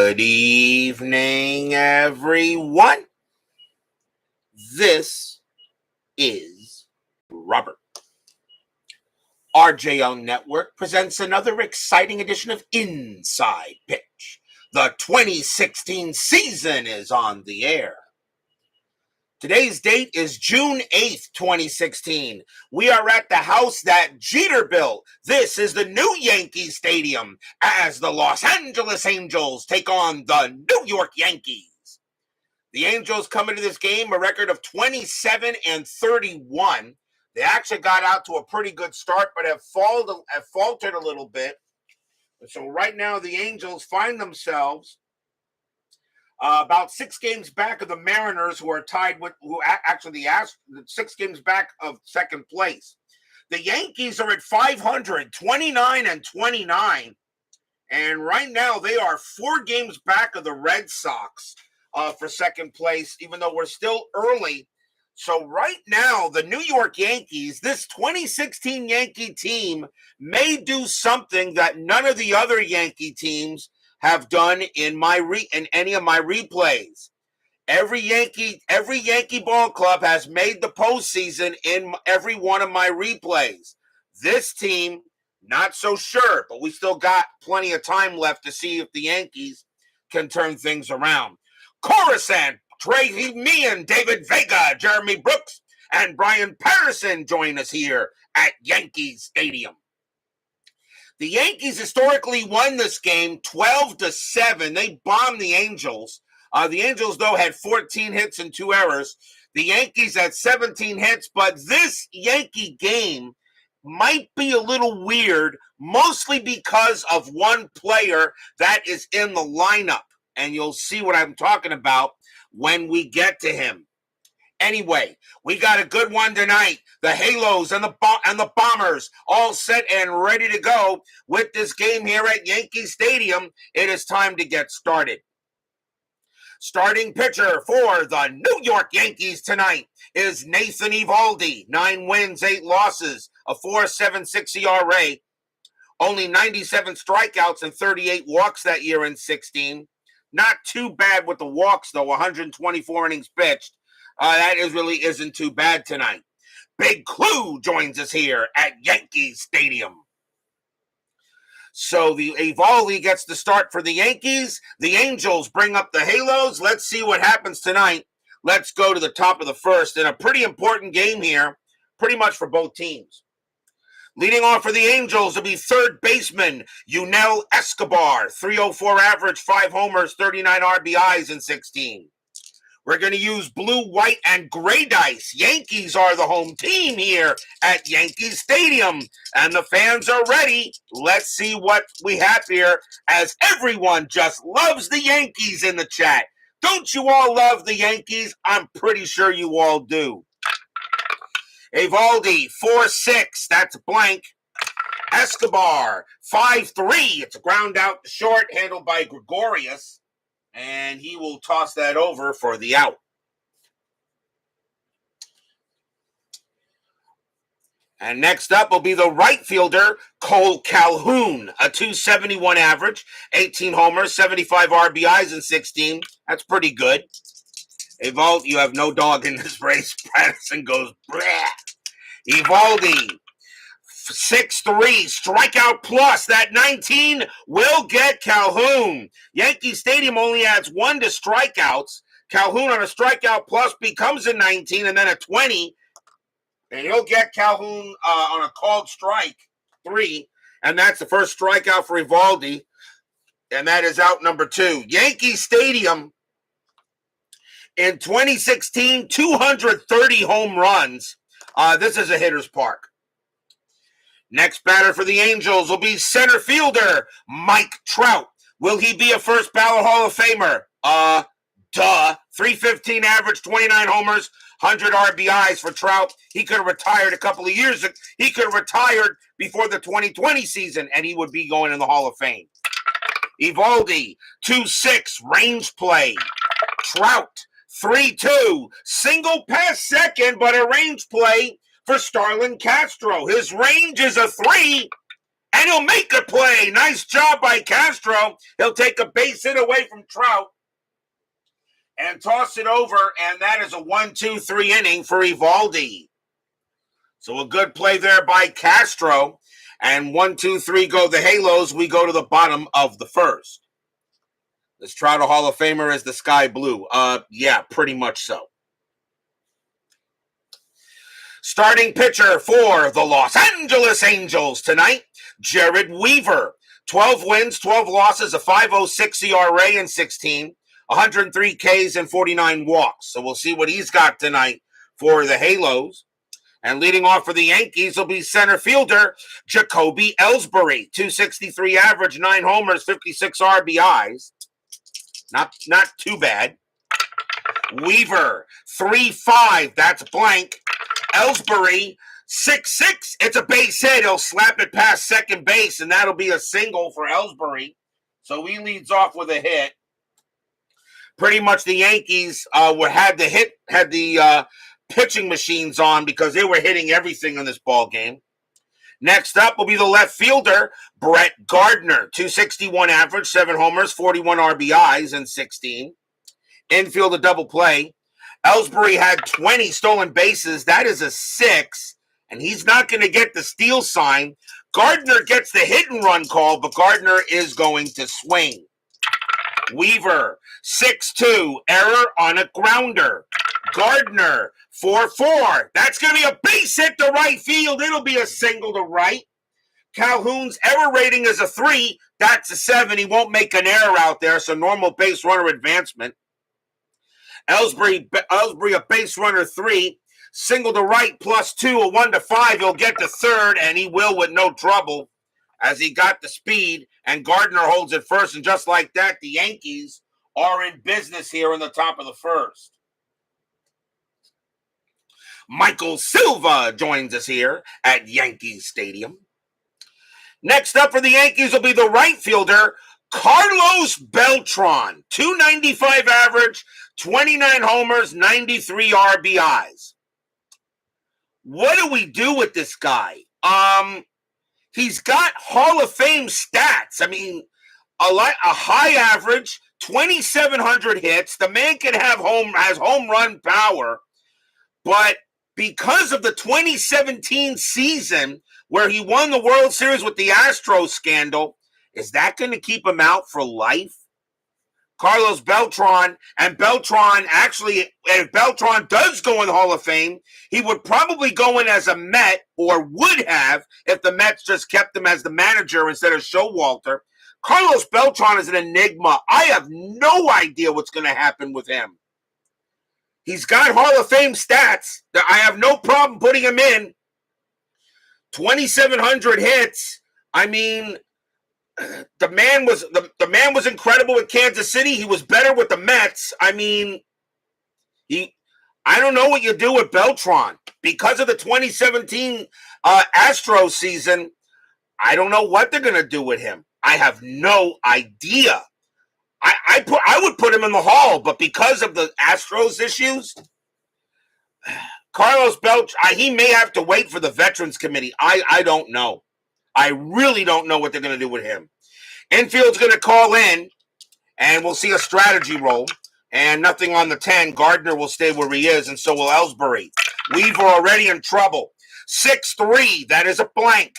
Good evening, everyone. This is Robert. RJO Network presents another exciting edition of Inside Pitch. The 2016 season is on the air. Today's date is June 8th, 2016. We are at the house that Jered built. This is the new Yankee Stadium as the Los Angeles Angels take on the New York Yankees. The Angels come into this game a record of 27-31. They actually got out to a pretty good start, but have faltered a little bit. So right now the Angels find themselves about 6 games back of the Mariners, who are tied with, the 6 games back of second place. The Yankees are at 500, 29-29. And right now they are 4 games back of the Red Sox for second place, even though we're still early. So right now, the New York Yankees, this 2016 Yankee team may do something that none of the other Yankee teams have done in any of my replays. Every Yankee ball club has made the postseason in every one of my replays. This team, not so sure, but we still got plenty of time left to see if the Yankees can turn things around. Coruscant, Tracy Meehan, David Vega, Jeremy Brooks, and Brian Patterson join us here at Yankee Stadium. The Yankees historically won this game 12-7. They bombed the Angels. The Angels, though, had 14 hits and 2 errors. The Yankees had 17 hits, but this Yankee game might be a little weird, mostly because of one player that is in the lineup. And you'll see what I'm talking about when we get to him. Anyway, we got a good one tonight. The Halos and the Bombers all set and ready to go with this game here at Yankee Stadium. It is time to get started. Starting pitcher for the New York Yankees tonight is Nathan Eovaldi. 9 wins, 8 losses, a 4.76 ERA. Only 97 strikeouts and 38 walks that year in 16. Not too bad with the walks, though. 124 innings pitched. That really isn't too bad tonight. Big Clue joins us here at Yankee Stadium. So the Eovaldi gets the start for the Yankees. The Angels bring up the Halos. Let's see what happens tonight. Let's go to the top of the first in a pretty important game here, pretty much for both teams. Leading off for the Angels will be third baseman Yunel Escobar. 304 average, 5 homers, 39 RBIs in 16. We're going to use blue, white, and gray dice. Yankees are the home team here at Yankee Stadium. And the fans are ready. Let's see what we have here, as everyone just loves the Yankees in the chat. Don't you all love the Yankees? I'm pretty sure you all do. Eovaldi, 4.6. That's blank. Escobar, 5.3. It's a ground out to short, handled by Gregorius. And he will toss that over for the out. And next up will be the right fielder, Cole Calhoun. A 271 average, 18 homers, 75 RBIs in 16. That's pretty good. Eovaldi, you have no dog in this race. Patterson goes, bleh. Eovaldi, 6.3, strikeout plus. That 19 will get Calhoun. Yankee Stadium only adds 1 to strikeouts. Calhoun on a strikeout plus becomes a 19 and then a 20. And he'll get Calhoun on a called strike, 3. And that's the first strikeout for Eovaldi. And that is out number 2. Yankee Stadium in 2016, 230 home runs. This is a hitter's park. Next batter for the Angels will be center fielder Mike Trout. Will he be a first ballot Hall of Famer? Duh. 315 average, 29 homers, 100 RBIs for Trout. He could have retired a couple of years ago. He could have retired before the 2020 season, and he would be going in the Hall of Fame. Eovaldi, 2.6, range play. Trout, 3.2, single past second, but a range play for Starlin Castro. His range is a 3, and he'll make a play. Nice job by Castro. He'll take a base hit away from Trout and toss it over, and that is a 1-2-3 inning for Eovaldi. So a good play there by Castro, and 1-2-3 go the Halos. We go to the bottom of the first. This Trout Hall of Famer is the sky blue. Yeah, pretty much so. Starting pitcher for the Los Angeles Angels tonight, Jered Weaver. 12 wins, 12 losses, a 5.06 ERA in 16, 103 Ks and 49 walks. So we'll see what he's got tonight for the Halos. And leading off for the Yankees will be center fielder Jacoby Ellsbury. 263 average, 9 homers, 56 RBIs. Not too bad. Weaver, 3.5, that's blank. Ellsbury, 6.6, it's a base hit. He'll slap it past second base, and that'll be a single for Ellsbury. So he leads off with a hit. Pretty much the Yankees had the pitching machines on because they were hitting everything in this ball game. Next up will be the left fielder, Brett Gardner. 261 average, 7 homers, 41 RBIs in 16. Infield a double play. Ellsbury had 20 stolen bases. That is a 6, and he's not going to get the steal sign. Gardner gets the hit and run call, but Gardner is going to swing. Weaver, 6-2, error on a grounder. Gardner, 4-4. That's going to be a base hit to right field. It'll be a single to right. Calhoun's error rating is a 3. That's a 7. He won't make an error out there, so normal base runner advancement. Ellsbury a base runner 3. Single to right plus 2, a 1-5. He'll get to third, and he will with no trouble as he got the speed, and Gardner holds it first. And just like that, the Yankees are in business here in the top of the first. Michael Silva joins us here at Yankee Stadium. Next up for the Yankees will be the right fielder, Carlos Beltran. 295 average, 29 homers, 93 RBIs. What do we do with this guy? He's got Hall of Fame stats. I mean, a high average, 2,700 hits. The man has home run power, but because of the 2017 season where he won the World Series with the Astros scandal, is that going to keep him out for life? Carlos Beltran, and Beltran actually, if Beltran does go in the Hall of Fame, he would probably go in as a Met, or would have, if the Mets just kept him as the manager instead of Showalter. Carlos Beltran is an enigma. I have no idea what's going to happen with him. He's got Hall of Fame stats. I have no problem putting him in. 2,700 hits. I mean, the man was incredible with Kansas City. He was better with the Mets. I mean, I don't know what you do with Beltran. Because of the 2017 Astros season, I don't know what they're going to do with him. I have no idea. I would put him in the Hall, but because of the Astros issues, Carlos Beltran, he may have to wait for the Veterans Committee. I don't know. I really don't know what they're going to do with him. Infield's going to call in, and we'll see a strategy roll. And nothing on the 10. Gardner will stay where he is, and so will Ellsbury. Weaver already in trouble. 6-3. That is a blank.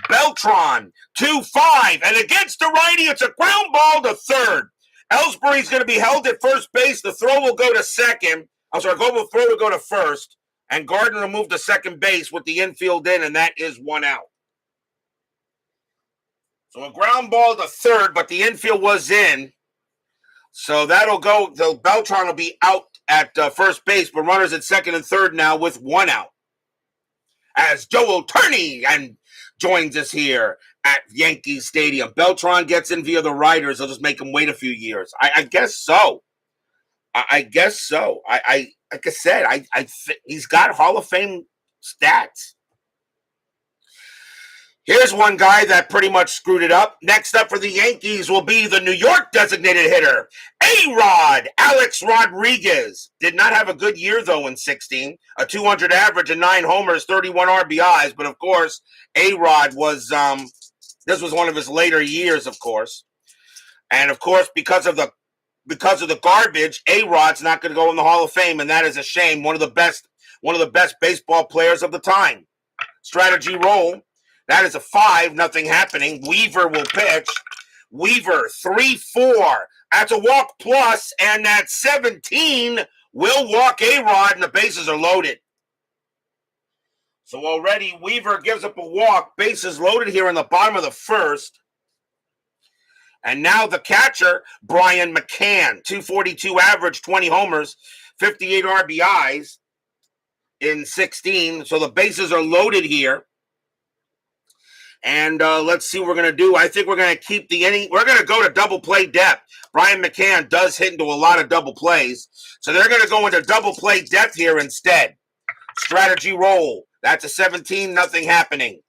Beltran, 2-5. And against the righty, it's a ground ball to third. Ellsbury's going to be held at first base. The throw will go to second. The throw will go to first. And Gardner will move to second base with the infield in, and that is 1 out. So a ground ball to third, but the infield was in. So that'll go. The Beltran will be out at first base, but runners at second and third now with 1 out. As Joel Turney joins us here at Yankee Stadium. Beltran gets in via the Riders. They'll just make him wait a few years. I guess so. I guess so. I like I said, he's got Hall of Fame stats. Here's one guy that pretty much screwed it up. Next up for the Yankees will be the New York designated hitter, A-Rod, Alex Rodriguez. Did not have a good year, though, in 16. A 200 average and 9 homers, 31 RBIs. But, of course, A-Rod was This was one of his later years, of course. And of course, because of the garbage, A-Rod's not going to go in the Hall of Fame, and that is a shame. One of the best baseball players of the time. Strategy roll. That is a 5, nothing happening. Weaver will pitch. Weaver, 3-4. That's a walk plus, and that 17 will walk A-Rod, and the bases are loaded. So already Weaver gives up a walk. Bases loaded here in the bottom of the first. And now the catcher, Brian McCann, 242 average, 20 homers, 58 RBIs in 16. So the bases are loaded here. And let's see what we're going to do. I think we're going to keep the inning. We're going to go to double play depth. Brian McCann does hit into a lot of double plays. So they're going to go into double play depth here instead. Strategy roll. That's a 17, nothing happening.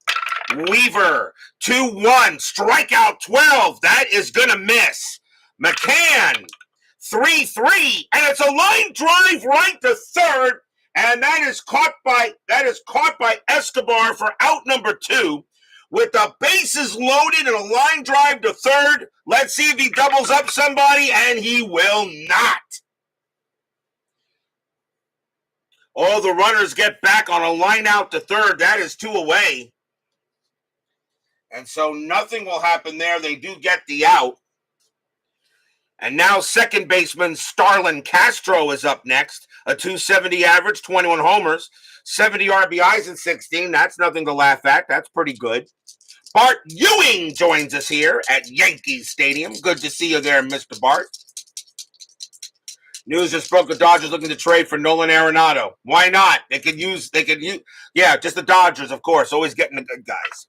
Weaver, 2-1, strikeout 12. That is going to miss. McCann, 3-3, and it's a line drive right to third, and that is caught by Escobar for out number 2. With the bases loaded and a line drive to third, let's see if he doubles up somebody, and he will not. All the runners get back on a line out to third. That is 2 away. And so nothing will happen there. They do get the out. And now second baseman Starlin Castro is up next. A 270 average, 21 homers, 70 RBIs in 16. That's nothing to laugh at. That's pretty good. Bart Ewing joins us here at Yankee Stadium. Good to see you there, Mr. Bart. News just broke the Dodgers looking to trade for Nolan Arenado. Why not? They could use, yeah, just the Dodgers, of course, always getting the good guys.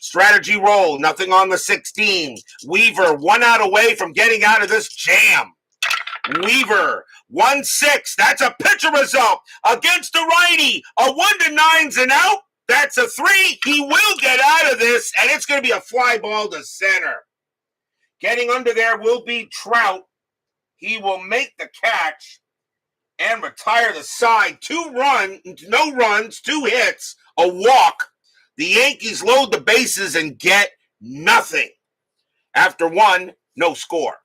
Strategy roll, nothing on the 16. Weaver, 1 out away from getting out of this jam. Weaver, 1-6. That's a pitcher result against the righty. A 1-9's an out. That's a 3. He will get out of this, and it's going to be a fly ball to center. Getting under there will be Trout. He will make the catch and retire the side. 2 runs, no runs, 2 hits, a walk. The Yankees load the bases and get nothing. After 1, no score.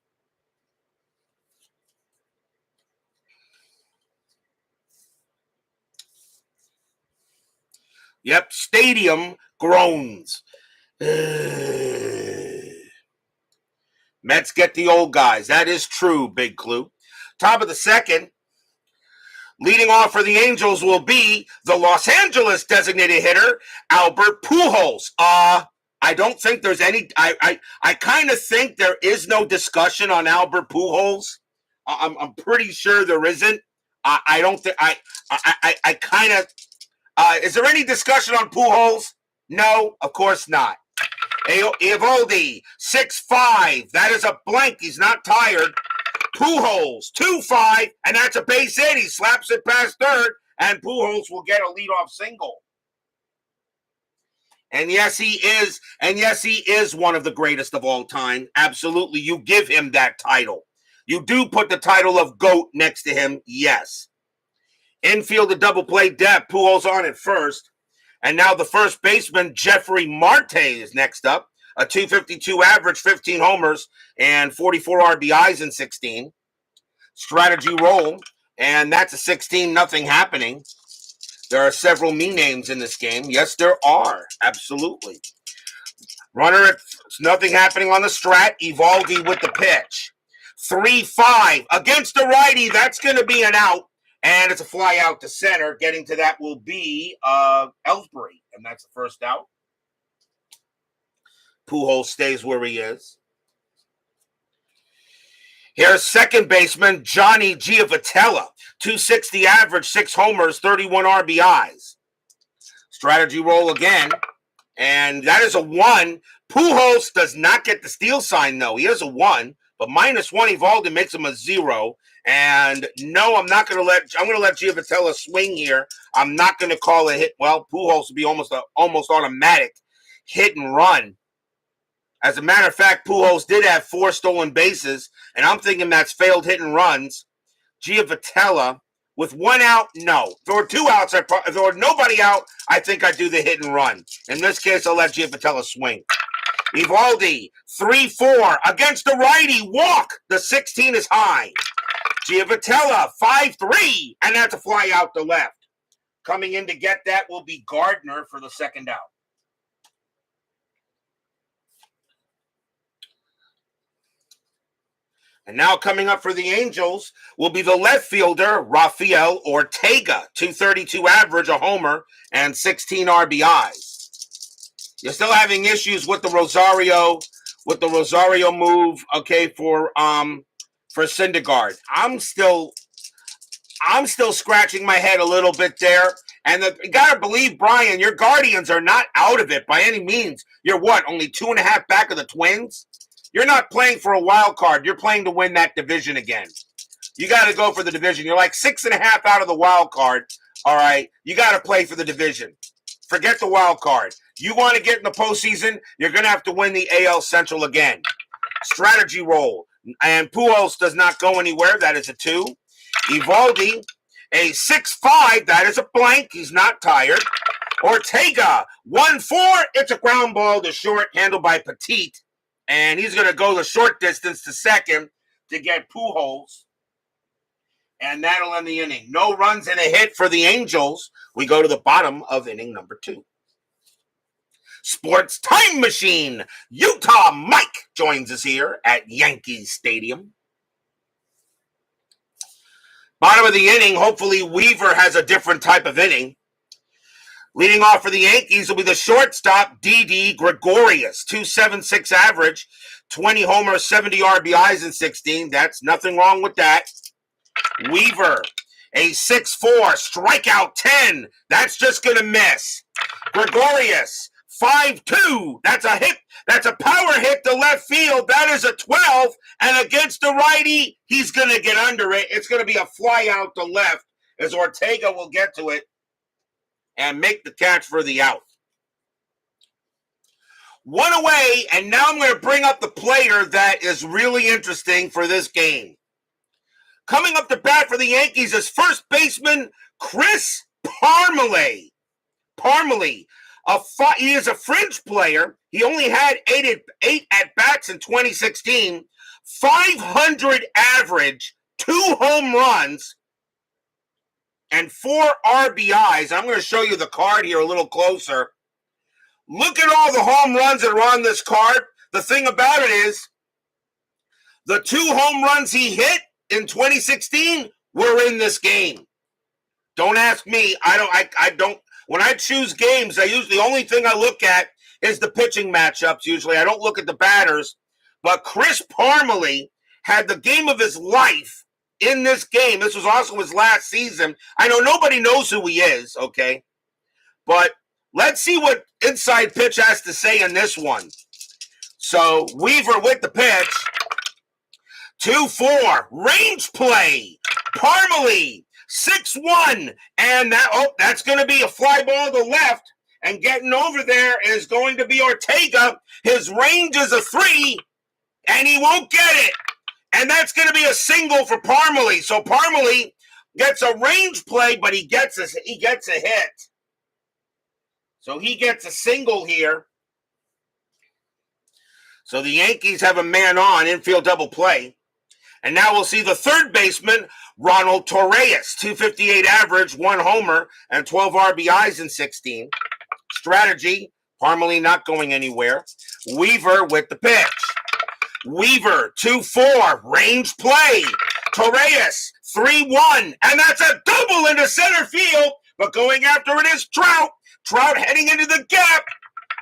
Yep, stadium groans. Mets get the old guys. That is true, Big Clue. Top of the second. Leading off for the Angels will be the Los Angeles designated hitter, Albert Pujols. I don't think there's any. I kind of think there is no discussion on Albert Pujols. I'm pretty sure there isn't. I don't think. I kind of. Is there any discussion on Pujols? No, of course not. Eovaldi, 6'5". That is a blank. He's not tired. Pujols, 2-5, and that's a base hit. He slaps it past third, and Pujols will get a leadoff single. And yes, he is. And yes, he is one of the greatest of all time. Absolutely. You give him that title. You do put the title of GOAT next to him. Yes. Infield to double play depth. Pujols on at first. And now the first baseman, Jeffrey Marte, is next up. A 252 average, 15 homers, and 44 RBIs in 16. Strategy roll, and that's a 16, nothing happening. There are several me names in this game. Yes, there are. Absolutely. Runner at nothing happening on the strat. Eovaldi with the pitch. 3-5 against the righty. That's going to be an out. And it's a fly out to center. Getting to that will be Ellsbury. And that's the first out. Pujols stays where he is. Here's second baseman Johnny Giavotella. 260 average, 6 homers, 31 RBIs. Strategy roll again. And that is a 1. Pujols does not get the steal sign, though. He has a 1. But -1 Eovaldi makes him a 0. And no, I'm going to let Giavotella swing here. I'm not going to call a hit. Well, Pujols will be almost automatic hit and run. As a matter of fact, Pujols did have 4 stolen bases, and I'm thinking that's failed hit and runs. Giavotella, with 1 out, no. If there were 2 outs, if there were nobody out, I think I'd do the hit and run. In this case, I'll let Giavotella swing. Eovaldi, 3-4 against the righty. Walk. The 16 is high. Jered, 5-3, and that's a fly out to left. Coming in to get that will be Gardner for the second out. And now coming up for the Angels will be the left fielder, Rafael Ortega, 232 average, a homer, and 16 RBIs. You're still having issues with the Rosario move, okay, for Syndergaard. I'm still scratching my head a little bit there. And you got to believe, Brian, your Guardians are not out of it by any means. You're what, only 2.5 back of the Twins? You're not playing for a wild card. You're playing to win that division again. You got to go for the division. You're like 6.5 out of the wild card. All right. You got to play for the division. Forget the wild card. You want to get in the postseason, you're going to have to win the AL Central again. Strategy roll. And Pujols does not go anywhere. That is a 2. Eovaldi, a 6-5. That is a blank. He's not tired. Ortega, 1-4. It's a ground ball to short, handled by Petit. And he's going to go the short distance to second to get Pujols. And that'll end the inning. No runs and a hit for the Angels. We go to the bottom of inning number 2. Sports Time Machine. Utah Mike joins us here at Yankee Stadium. Bottom of the inning, hopefully Weaver has a different type of inning. Leading off for the Yankees will be the shortstop, Didi Gregorius, 2.76 average, 20 homers, 70 RBIs in 16. That's nothing wrong with that. Weaver, a 6-4, strikeout 10. That's just going to miss. Gregorius, 5-2. That's a hit. That's a power hit to left field. That is a 12. And against the righty, he's going to get under it. It's going to be a fly out to left as Ortega will get to it and make the catch for the out. One away, and now I'm going to bring up the player that is really interesting for this game. Coming up to bat for the Yankees is first baseman Chris Parmelee. He is a fringe player. He only had 8 at-bats in 2016, 500 average, 2 home runs, and 4 RBIs. I'm going to show you the card here a little closer. Look at all the home runs that are on this card. The thing about it is, the 2 home runs he hit in 2016 were in this game. Don't ask me. I don't. When I choose games, the only thing I look at is the pitching matchups. Usually, I don't look at the batters. But Chris Parmelee had the game of his life in this game. This was also his last season. I know nobody knows who he is, okay? But let's see what Inside Pitch has to say in this one. So, Weaver with the pitch. 2-4. Range play. Parmelee. 6-1. And that's going to be a fly ball to left. And getting over there is going to be Ortega. His range is a 3. And he won't get it. And that's going to be a single for Parmelee. So Parmelee gets a range play, but he gets a hit. So he gets a single here. So the Yankees have a man on, infield double play. And now we'll see the third baseman, Ronald Torreyes, 258 average, 1 homer, and 12 RBIs in 16. Strategy, Parmelee not going anywhere. Weaver with the pitch. Weaver, 2-4, range play. Torreyes, 3-1, and that's a double into center field, but going after it is Trout. Trout heading into the gap.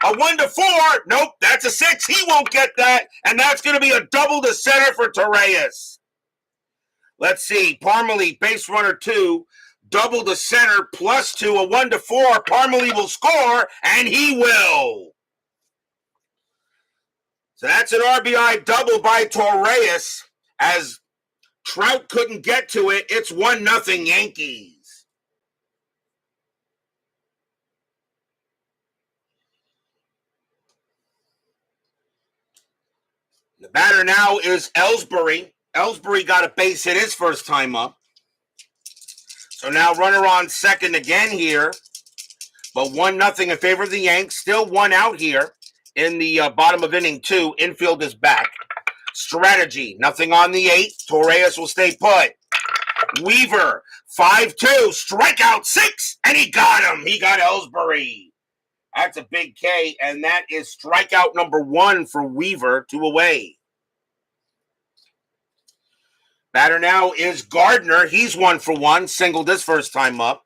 A 1-4. Nope, that's a 6. He won't get that, and that's going to be a double to center for Torreyes. Let's see. Parmelee, base runner 2, double to center, +2, a 1-4. Parmelee will score, and he will. So that's an RBI double by Torreyes as Trout couldn't get to it. It's 1-0 Yankees. The batter now is Ellsbury. Ellsbury got a base hit his first time up. So now runner on second again here. But 1-0 in favor of the Yanks. Still 1 out here in the bottom of inning 2. Infield is back. Strategy, nothing on the 8. Torres will stay put. Weaver, 5-2, strikeout 6, and he got him. He got Ellsbury. That's a big K, and that is strikeout number 1 for Weaver, 2 away. Batter now is Gardner. He's 1 for 1, singled his first time up.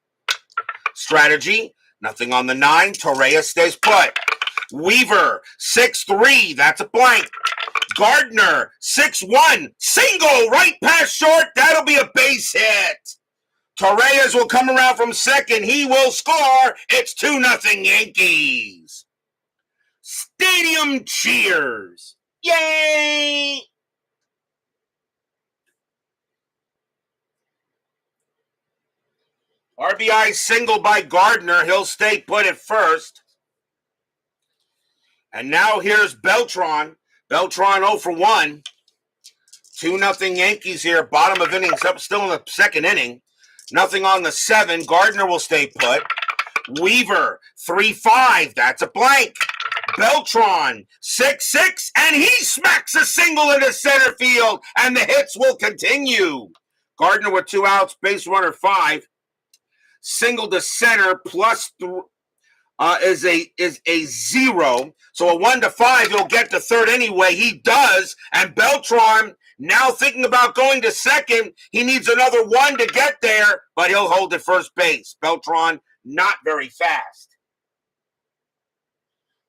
Strategy, nothing on the 9. Torres stays put. Weaver, 6-3, that's a blank. Gardner, 6-1, single right past short. That'll be a base hit. Torres will come around from second. He will score. It's 2-0 Yankees. Stadium cheers. Yay! RBI single by Gardner. He'll stay put at first. And now here's Beltran. Beltran 0 for 1. 2-0 Yankees here. Bottom of innings up, still in the second inning. Nothing on the 7. Gardner will stay put. Weaver, 3-5. That's a blank. Beltran, 6-6. And he smacks a single into center field. And the hits will continue. Gardner with 2 outs. Base runner 5. Single to center plus is a 0. So a 1-5, he'll get to third anyway. He does. And Beltran, now thinking about going to second, he needs another 1 to get there, but he'll hold at first base. Beltran, not very fast.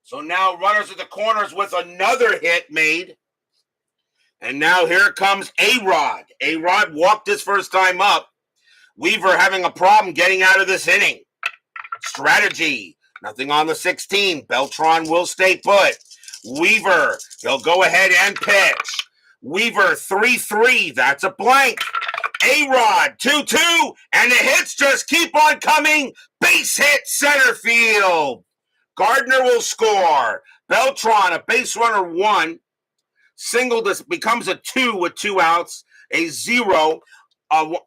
So now runners at the corners with another hit made. And now here comes Arod. Arod walked his first time up. Weaver having a problem getting out of this inning. Strategy, nothing on the 16. Beltran will stay put. Weaver, he'll go ahead and pitch. Weaver, 3-3. That's a blank. Arod, 2-2. And the hits just keep on coming. Base hit center field. Gardner will score. Beltran, a base runner 1. Single becomes a 2 with 2 outs. A 0.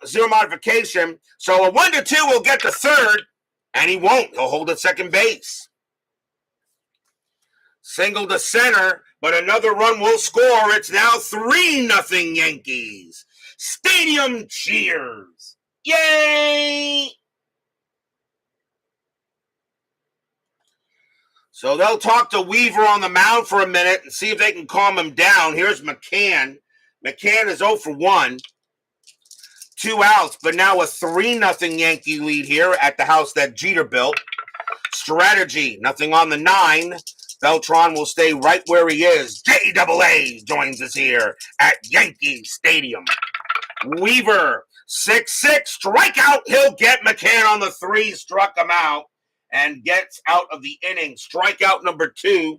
0 modification. So a 1-2 will get to third. And he won't. He'll hold at second base. Single to center, but another run will score. It's now 3-0 Yankees. Stadium cheers. Yay! So they'll talk to Weaver on the mound for a minute and see if they can calm him down. Here's McCann. McCann is 0 for 1. 2 outs, but now a 3-0 Yankee lead here at the house that Jeter built. Strategy, nothing on the 9. Beltran will stay right where he is. JAA joins us here at Yankee Stadium. Weaver, 6-6, strikeout. He'll get McCann on the 3, struck him out, and gets out of the inning. Strikeout number 2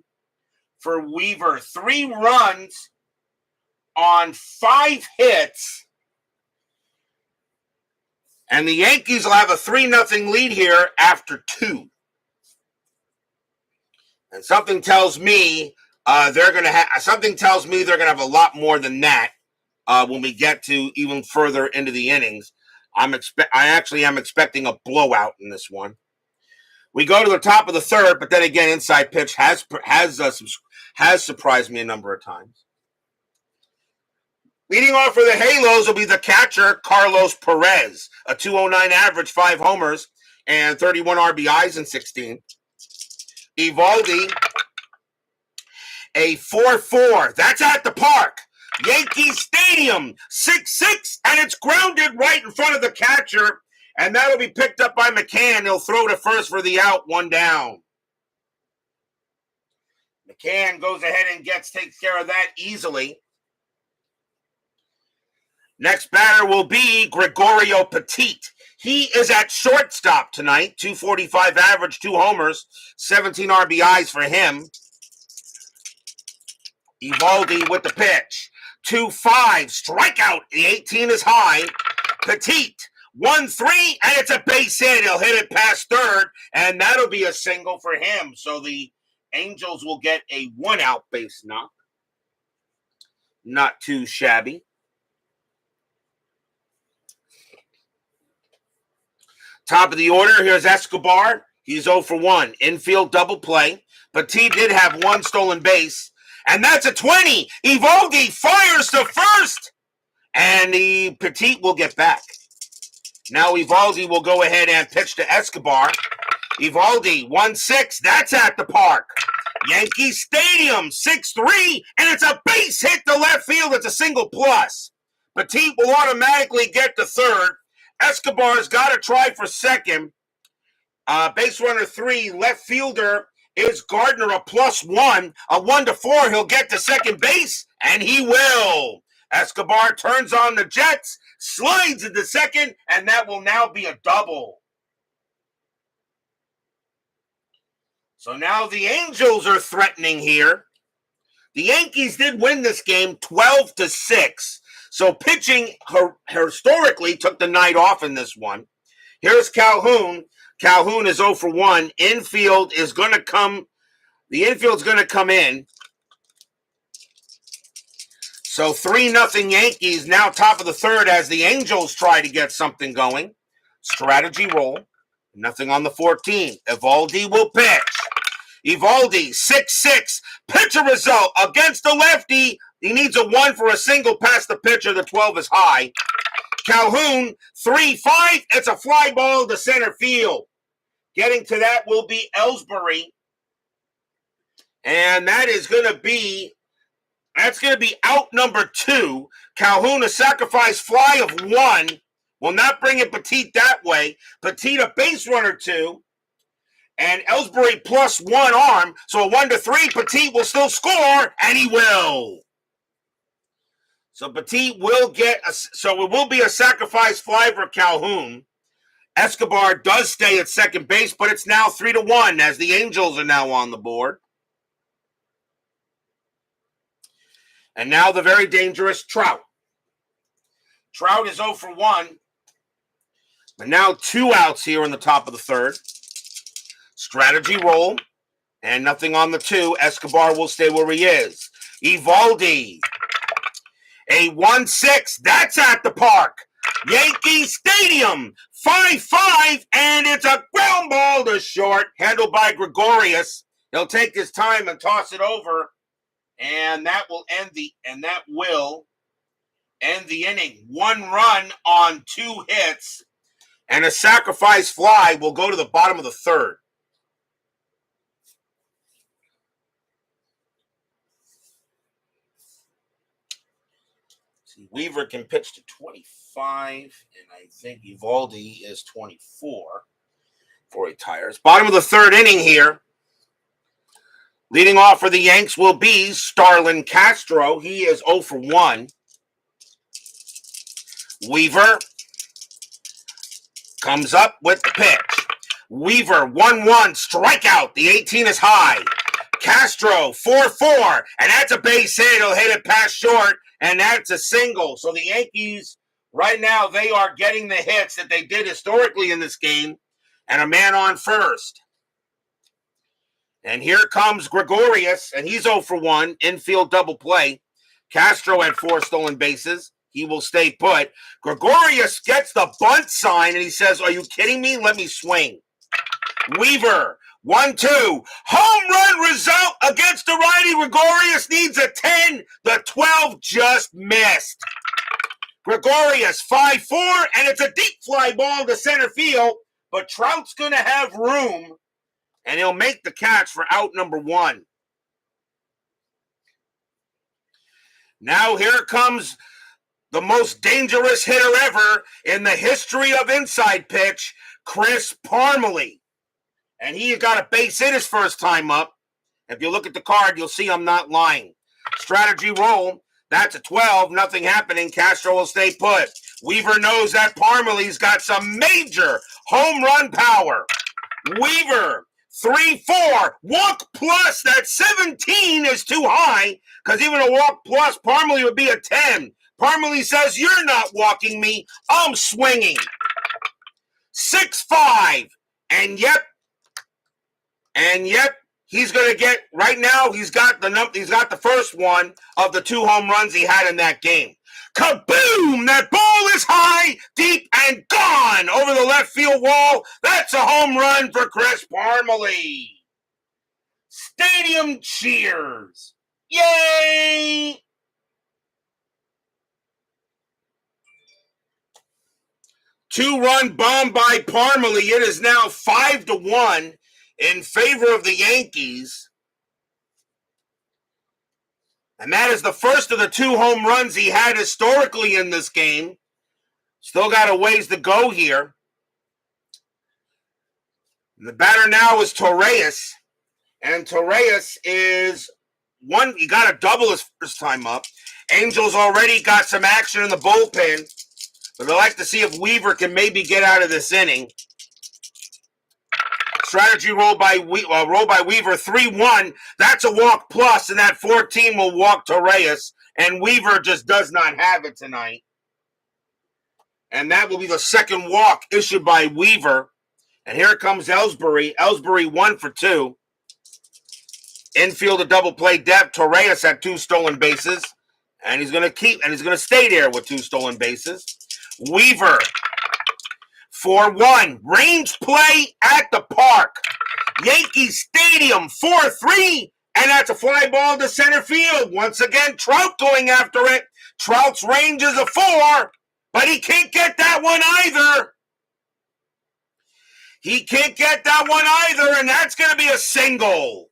for Weaver. 3 runs on 5 hits. And the Yankees will have a 3-0 lead here after 2. And something tells me they're going to have a lot more than that when we get to even further into the innings. I actually am expecting a blowout in this one. We go to the top of the third, but then again, inside pitch has surprised me a number of times. Leading off for the Halos will be the catcher, Carlos Perez, a 209 average, 5 homers, and 31 RBIs in 16. Eovaldi, a 4-4. That's at the park. Yankee Stadium, 6-6, and it's grounded right in front of the catcher, and that'll be picked up by McCann. He'll throw to first for the out, 1 down. McCann goes ahead and takes care of that easily. Next batter will be Gregorio Petit. He is at shortstop tonight. 245 average, 2 homers, 17 RBIs for him. Eovaldi with the pitch. 2-5, strikeout. The 18 is high. Petit, 1-3, and it's a base hit. He'll hit it past third, and that'll be a single for him. So the Angels will get a 1-out base knock. Not too shabby. Top of the order, here's Escobar. He's 0 for 1. Infield double play. Petit did have one stolen base. And that's a 20. Eovaldi fires to first. And the Petit will get back. Now Eovaldi will go ahead and pitch to Escobar. Eovaldi, 1-6. That's at the park. Yankee Stadium, 6-3. And it's a base hit to left field. It's a single plus. Petit will automatically get to third. Escobar's got to try for second. Base runner 3, left fielder is Gardner, a +1. A 1-4, he'll get to second base, and he will. Escobar turns on the Jets, slides into second, and that will now be a double. So now the Angels are threatening here. The Yankees did win this game 12-6. So pitching historically took the night off in this one. Here's Calhoun. Calhoun is 0 for 1. Infield is going to come. The infield's going to come in. So 3-0 Yankees, now top of the third as the Angels try to get something going. Strategy roll. Nothing on the 14. Eovaldi will pitch. Eovaldi, 6-6. Pitcher result against the lefty. He needs a 1 for a single past the pitcher. The 12 is high. Calhoun, 3-5. It's a fly ball to center field. Getting to that will be Ellsbury. And that's going to be out number 2. Calhoun, a sacrifice fly of 1. Will not bring it Petit that way. Petit, a base runner 2. And Ellsbury +1 arm. So a 1-3. Petit will still score, and he will. So Petit will get, so it will be a sacrifice fly for Calhoun. Escobar does stay at second base, but it's now 3-1 as the Angels are now on the board. And now the very dangerous Trout. Trout is 0 for 1. But now 2 outs here in the top of the third. Strategy roll. And nothing on the 2. Escobar will stay where he is. Eovaldi. A 1-6. That's at the park. Yankee Stadium. 5-5. And it's a ground ball to short. Handled by Gregorius. He'll take his time and toss it over. And that will end the inning. 1 run on 2 hits. And a sacrifice fly will go to the bottom of the third. Weaver can pitch to 25, and I think Eovaldi is 24 before he retires. Bottom of the third inning here. Leading off for the Yanks will be Starlin Castro. He is 0 for 1. Weaver comes up with the pitch. Weaver, 1-1, strikeout. The 18 is high. Castro, 4-4, and that's a base hit. He'll hit it past short, and that's a single. So the Yankees, right now, they are getting the hits that they did historically in this game, and a man on first. And here comes Gregorius, and he's 0 for 1, infield double play. Castro had 4 stolen bases. He will stay put. Gregorius gets the bunt sign, and he says, "Are you kidding me? Let me swing." Weaver, 1-2. Home run result against the righty. Gregorius needs a 10. The 12 just missed. Gregorius, 5-4, and it's a deep fly ball to center field, but Trout's going to have room, and he'll make the catch for out number 1. Now here comes the most dangerous hitter ever in the history of inside pitch, Chris Parmelee. And he got a base hit his first time up. If you look at the card, you'll see I'm not lying. Strategy roll. That's a 12. Nothing happening. Castro will stay put. Weaver knows that Parmelee's got some major home run power. Weaver, 3-4. Walk plus. That 17 is too high because even a walk plus, Parmelee would be a 10. Parmelee says, "You're not walking me. I'm swinging." 6-5. And yep, He's going to get, right now, he's got the first one of the 2 home runs he had in that game. Kaboom! That ball is high, deep, and gone over the left field wall. That's a home run for Chris Parmelee. Stadium cheers. Yay! Two-run bomb by Parmelee. It is now 5-1 in favor of the Yankees. And that is the first of the 2 home runs he had historically in this game. Still got a ways to go here. The batter now is Torreyes. And Torreyes is one. He got a double his first time up. Angels already got some action in the bullpen. But I'd like to see if Weaver can maybe get out of this inning. Strategy roll by Weaver, 3-1. That's a walk plus, and that 14 will walk Torreyes. And Weaver just does not have it tonight. And that will be the second walk issued by Weaver. And here comes Ellsbury. Ellsbury 1 for 2. Infield a double play depth. Torreyes had 2 stolen bases. And he's going to stay there with 2 stolen bases. Weaver, 4-1. Range play at the park. Yankee Stadium, 4-3. And that's a fly ball to center field. Once again, Trout going after it. Trout's range is a 4, but he can't get that one either. He can't get that one either, and that's going to be a single.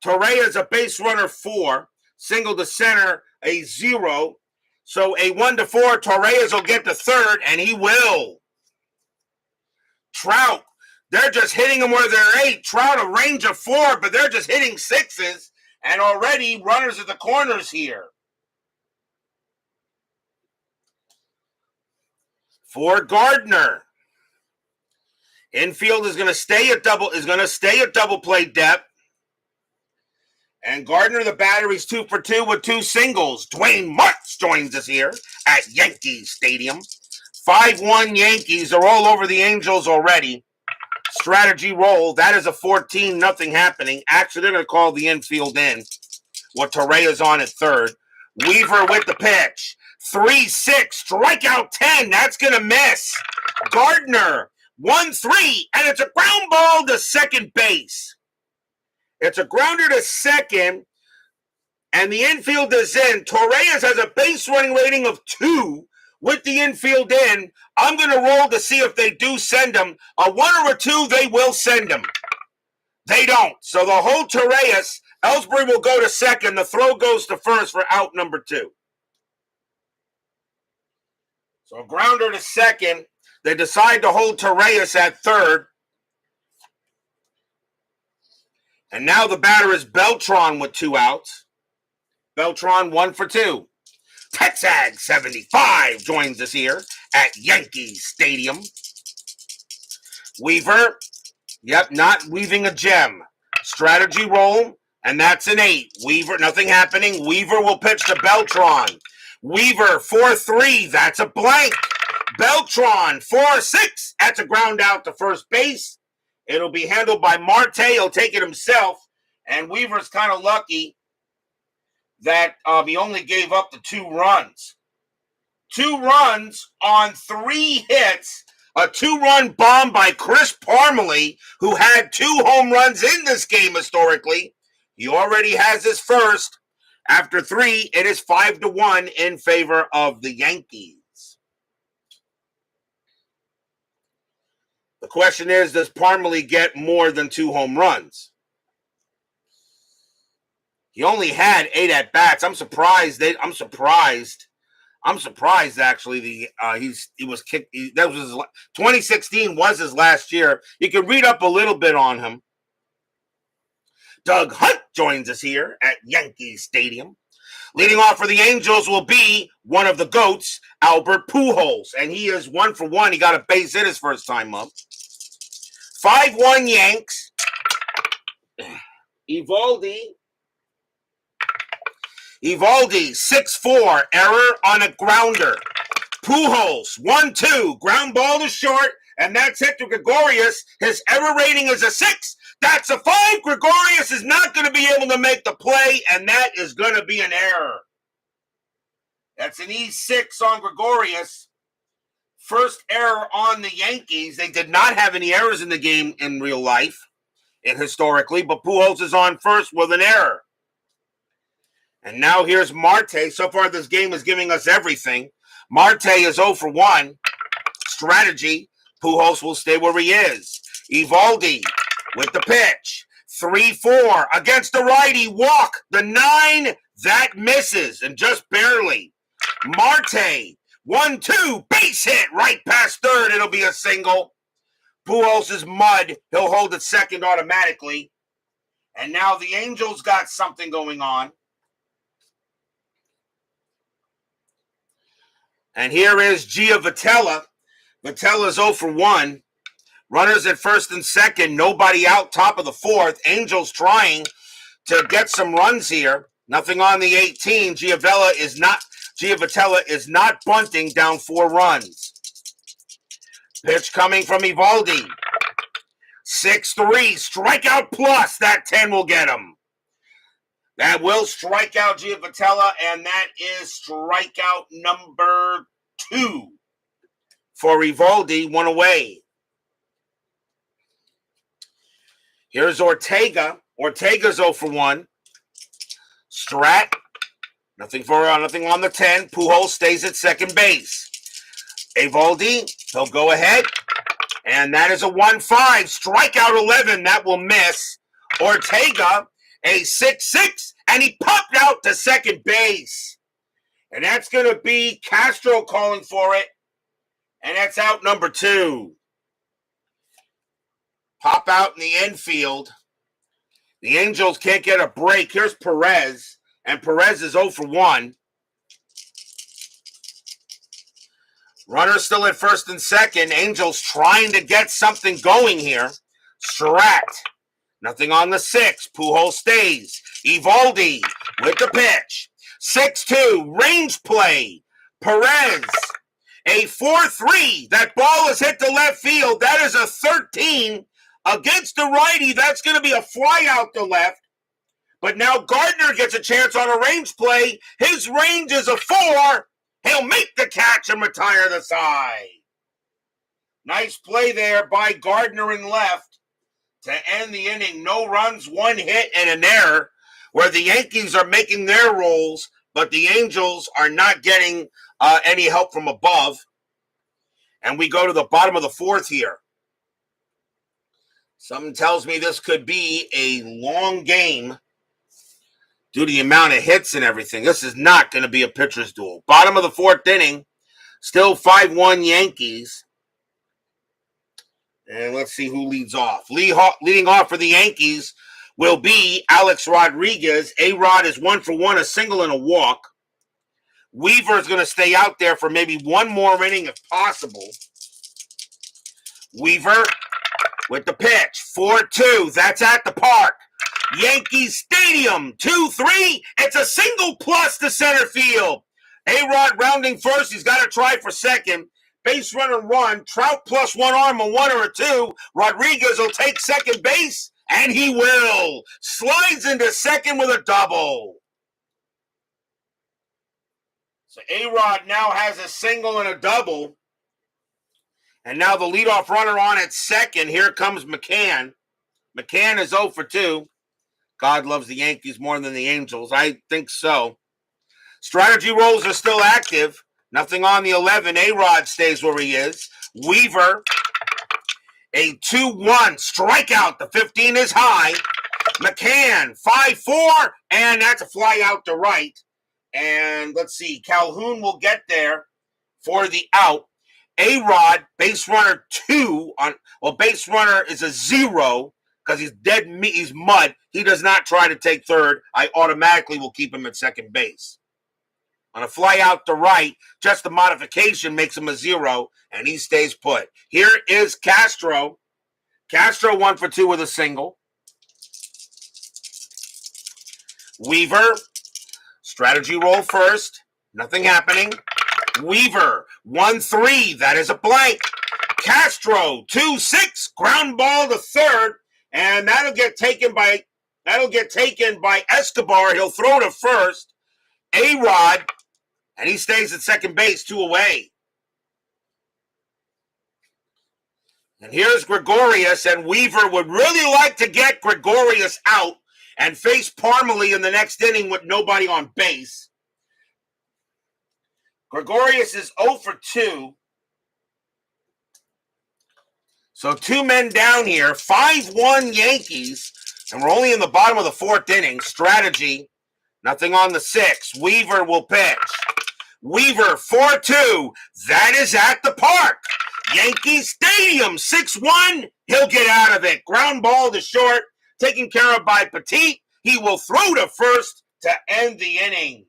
Torreyes a base runner 4. Single to center, a 0. So a 1-4, Torreyes will get the third, and he will. Trout, they're just hitting him where they're 8. Trout a range of 4, but they're just hitting 6s, and already runners at the corners here. For Gardner, infield is going to stay at double play depth. And Gardner, the batter, he's 2 for 2 with 2 singles. Dwayne Martz joins us here at Yankee Stadium. 5-1 Yankees are all over the Angels already. Strategy roll. That is a 14-0 happening. Actually, they're going to call the infield in with Torreyes on at third. Weaver with the pitch. 3-6. Strikeout 10. That's going to miss. Gardner, 1-3. And it's a ground ball to second base. It's a grounder to second, and the infield is in. Torreyes has a base running rating of 2 with the infield in. I'm going to roll to see if they do send him. A 1 or a 2, they will send him. They don't. So they'll hold Torreyes. Ellsbury will go to second. The throw goes to first for out number 2. So a grounder to second. They decide to hold Torreyes at third. And now the batter is Beltran with 2 outs. Beltran 1 for 2. Texag 75 joins us here at Yankee Stadium. Weaver, not weaving a gem. Strategy roll, and that's an 8. Weaver, nothing happening. Weaver will pitch to Beltran. Weaver 4-3, that's a blank. Beltran 4-6, that's a ground out to first base. It'll be handled by Marte. He'll take it himself. And Weaver's kind of lucky that he only gave up the 2 runs. 2 runs on 3 hits. A 2-run bomb by Chris Parmelee, who had 2 home runs in this game historically. He already has his first. After 3, it is 5-1 in favor of the Yankees. The question is, does Parmelee get more than 2 home runs? He only had 8 at bats. I'm surprised. Actually. He was kicked. That was 2016 was his last year. You can read up a little bit on him. Doug Hunt joins us here at Yankee Stadium. Leading off for the Angels will be one of the GOATs, Albert Pujols, and he is 1 for 1. He got a base hit his first time up. 5-1 Yanks. Eovaldi, 6-4, error on a grounder. Pujols, 1-2, ground ball to short, and that's it to Gregorius. His error rating is a 6. That's a 5. Gregorius is not going to be able to make the play, and that is going to be an error. That's an E6 on Gregorius. First error on the Yankees. They did not have any errors in the game in real life and historically, but Pujols is on first with an error. And now here's Marte. So far, this game is giving us everything. Marte is 0 for 1. Strategy. Pujols will stay where he is. Eovaldi with the pitch. 3-4 against the righty. Walk. The 9. That misses, and just barely. Marte. 1-2. Base hit right past third. It'll be a single. Pujols is mud. He'll hold it second automatically. And now the Angels got something going on. And here is Jered. Vitella's 0 for 1. Runners at first and second. Nobody out, top of the fourth. Angels trying to get some runs here. Nothing on the 18. Jered is not bunting, down 4 runs. Pitch coming from Eovaldi. 6-3. Strikeout plus. That 10 will get him. That will strike out Jered, and that is strikeout number 2 for Eovaldi, 1 away. Here's Ortega. Ortega's 0 for 1. Strat. Nothing on the 10. Pujols stays at second base. Eovaldi, he'll go ahead. And that is a 1-5. Strikeout 11. That will miss. Ortega, a 6-6, and he popped out to second base. And that's going to be Castro calling for it. And that's out number 2. Pop out in the infield. The Angels can't get a break. Here's Perez. And Perez is 0 for 1. Runner still at first and second. Angels trying to get something going here. Strat. Nothing on the 6. Pujols stays. Eovaldi with the pitch. 6-2. Range play. Perez. A 4-3. That ball is hit to left field. That is a 13 against the righty. That's going to be a fly out to left. But now Gardner gets a chance on a range play. His range is a 4. He'll make the catch and retire the side. Nice play there by Gardner in left to end the inning. No runs, 1 hit, and an error, where the Yankees are making their rolls, but the Angels are not getting any help from above. And we go to the bottom of the 4th here. Something tells me this could be a long game due to the amount of hits and everything. This is not going to be a pitcher's duel. Bottom of the 4th inning, still 5-1 Yankees. And let's see who leads off. Leading off for the Yankees will be Alex Rodriguez. A-Rod is 1 for 1, a single and a walk. Weaver is going to stay out there for maybe 1 more inning if possible. Weaver with the pitch. 4-2. That's at the park. Yankee Stadium. 2-3. It's a single plus to center field. A-Rod rounding first. He's got to try for second. Base runner 1. Trout plus 1 arm, a 1 or a 2. Rodriguez will take second base, and he will. Slides into second with a double. So A-Rod now has a single and a double. And now the leadoff runner on at second. Here comes McCann. McCann is 0 for 2. God loves the Yankees more than the Angels. I think so. Strategy rolls are still active. Nothing on the 11. A-Rod stays where he is. Weaver, a 2-1 strikeout. The 15 is high. McCann, 5-4, and that's a fly out to right. And let's see, Calhoun will get there for the out. A-Rod, base runner 2 on. Well, base runner is a 0 because he's dead. He's mud. He does not try to take third. I automatically will keep him at second base. On a fly out to right, just the modification makes him a 0, and he stays put. Here is Castro. Castro 1 for 2 with a single. Weaver, strategy roll first. Nothing happening. Weaver, 1-3. That is a blank. Castro, 2-6, ground ball to third, and that'll get taken by Escobar. He'll throw to first. Arod, and he stays at second base, 2 away. And here's Gregorius, and Weaver would really like to get Gregorius out and face Parmalee in the next inning with nobody on base. Gregorius is 0 for 2. So 2 men down here, 5-1 Yankees, and we're only in the bottom of the 4th inning. Strategy, nothing on the 6th. Weaver will pitch. Weaver, 4-2. That is at the park. Yankee Stadium, 6-1. He'll get out of it. Ground ball to short, taken care of by Petit. He will throw to first to end the inning.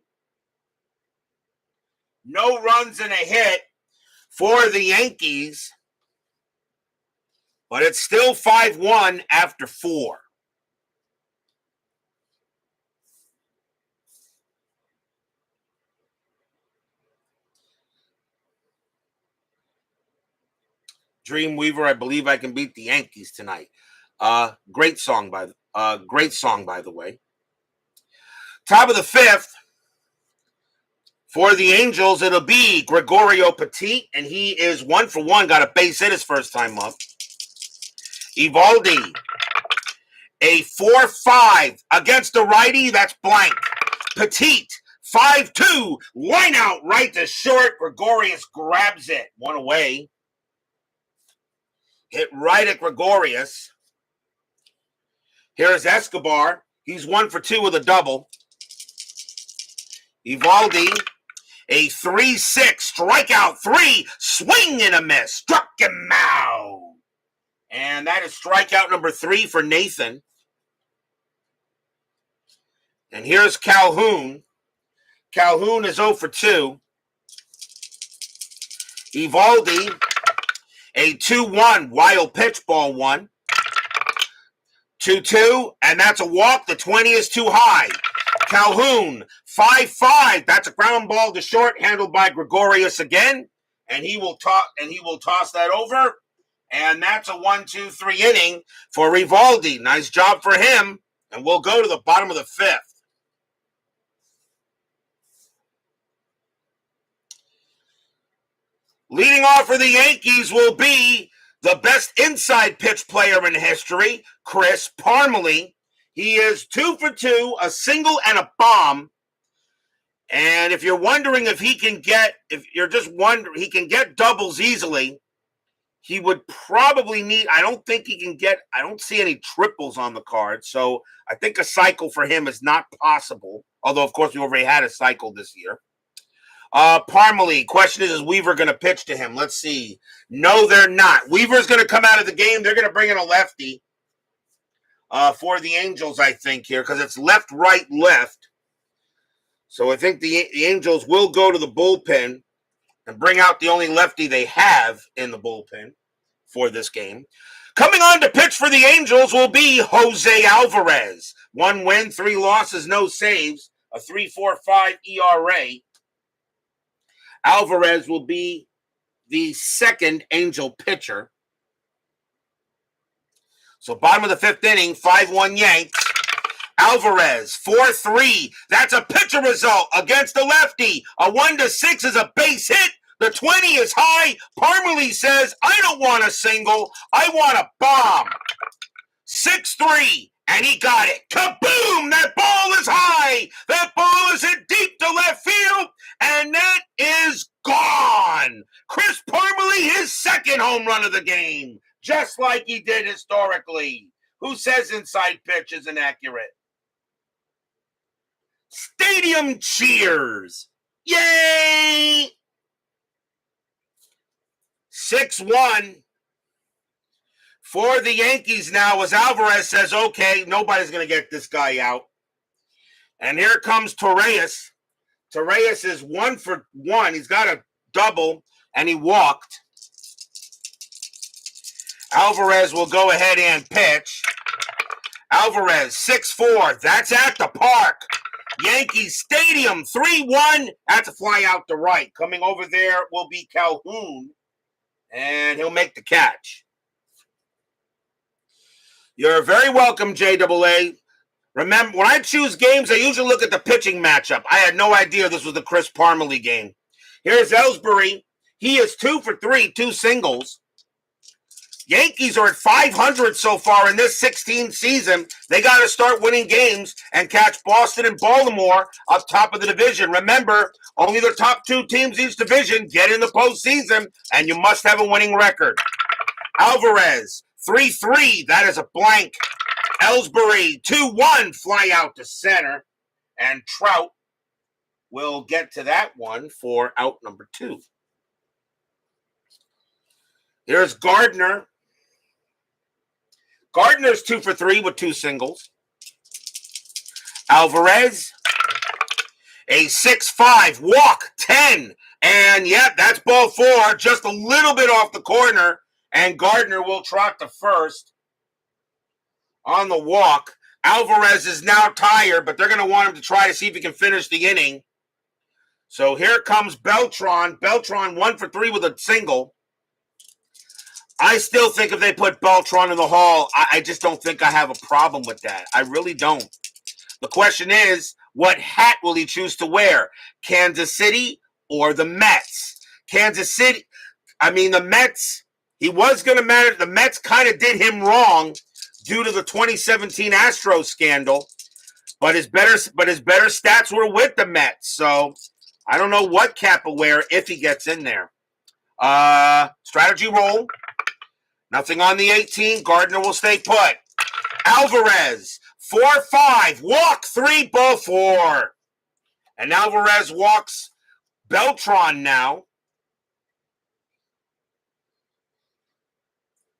No runs and a hit for the Yankees, but it's still 5-1 after 4. Dreamweaver, I believe I can beat the Yankees tonight. Great song by the way. Top of the 5th. For the Angels, it'll be Gregorio Petit, and he is 1 for 1. Got a base hit his first time up. Eovaldi, a 4-5 against the righty. That's blank. Petit, 5-2. Line out right to short. Gregorius grabs it. 1 away. Hit right at Gregorius. Here's Escobar. He's 1 for 2 with a double. Eovaldi, a 3-6, strikeout 3, swing and a miss. Struck him out. And that is strikeout number 3 for Nathan. And here's Calhoun. Calhoun is 0 for 2. Eovaldi, a 2-1, wild pitch, ball 1. 2-2, and that's a walk. The 20 is too high. Calhoun, 5-5. That's a ground ball to short, handled by Gregorius again, and he will toss that over, and that's a 1-2-3 inning for Eovaldi. Nice job for him, and we'll go to the bottom of the 5th. Leading off for the Yankees will be the best inside pitch player in history, Chris Parmalee. He is 2 for 2, a single and a bomb. And if you're wondering if he can get doubles easily, he would probably need, I don't see any triples on the card. So I think a cycle for him is not possible. Although, of course, we already had a cycle this year. Parmalee, question is Weaver going to pitch to him? Let's see. No, they're not. Weaver's going to come out of the game. They're going to bring in a lefty. For the Angels, I think, here, because it's left, right, left. So I think the Angels will go to the bullpen and bring out the only lefty they have in the bullpen for this game. Coming on to pitch for the Angels will be Jose Alvarez. 1 win, 3 losses, no saves, a 3.45 ERA. Alvarez will be the second Angel pitcher. So bottom of the 5th inning, 5-1 Yanks. Alvarez, 4-3. That's a pitcher result against the lefty. A 1-6 is a base hit. The 20 is high. Parmalee says, I don't want a single. I want a bomb. 6-3, and he got it. Kaboom! That ball is high. That ball is hit deep to left field, and that is gone. Chris Parmalee, his second home run of the game. Just like he did historically. Who says inside pitch is inaccurate? Stadium cheers. Yay! 6-1 for the Yankees now as Alvarez says, okay, nobody's going to get this guy out. And here comes Torreyes. Torreyes is 1 for 1. He's got a double, and he walked. Alvarez will go ahead and pitch. Alvarez, 6-4. That's at the park. Yankee Stadium, 3-1. That's a fly out to right. Coming over there will be Calhoun. And he'll make the catch. You're very welcome, JAA. Remember, when I choose games, I usually look at the pitching matchup. I had no idea this was the Chris Parmelee game. Here's Ellsbury. He is 2 for 3, 2 singles. Yankees are at 500 so far in this 16th season. They got to start winning games and catch Boston and Baltimore up top of the division. Remember, only the top 2 teams each division get in the postseason, and you must have a winning record. Alvarez, 3-3. That is a blank. Ellsbury, 2-1. Fly out to center. And Trout will get to that one for out number 2. Here's Gardner. Gardner's 2 for 3 with 2 singles. Alvarez, a 6-5, walk, 10. And, yep, that's ball 4, just a little bit off the corner. And Gardner will trot to first on the walk. Alvarez is now tired, but they're going to want him to try to see if he can finish the inning. So here comes Beltran. Beltran 1 for 3 with a single. I still think if they put Beltran in the Hall, I just don't think I have a problem with that. I really don't. The question is, what hat will he choose to wear? Kansas City or the Mets? Kansas City, the Mets, he was going to matter. The Mets kind of did him wrong due to the 2017 Astros scandal, but his better stats were with the Mets. So I don't know what cap will wear if he gets in there. Strategy roll. Nothing on the 18. Gardner will stay put. Alvarez, 4-5. Walk 3, ball 4. And Alvarez walks Beltran now.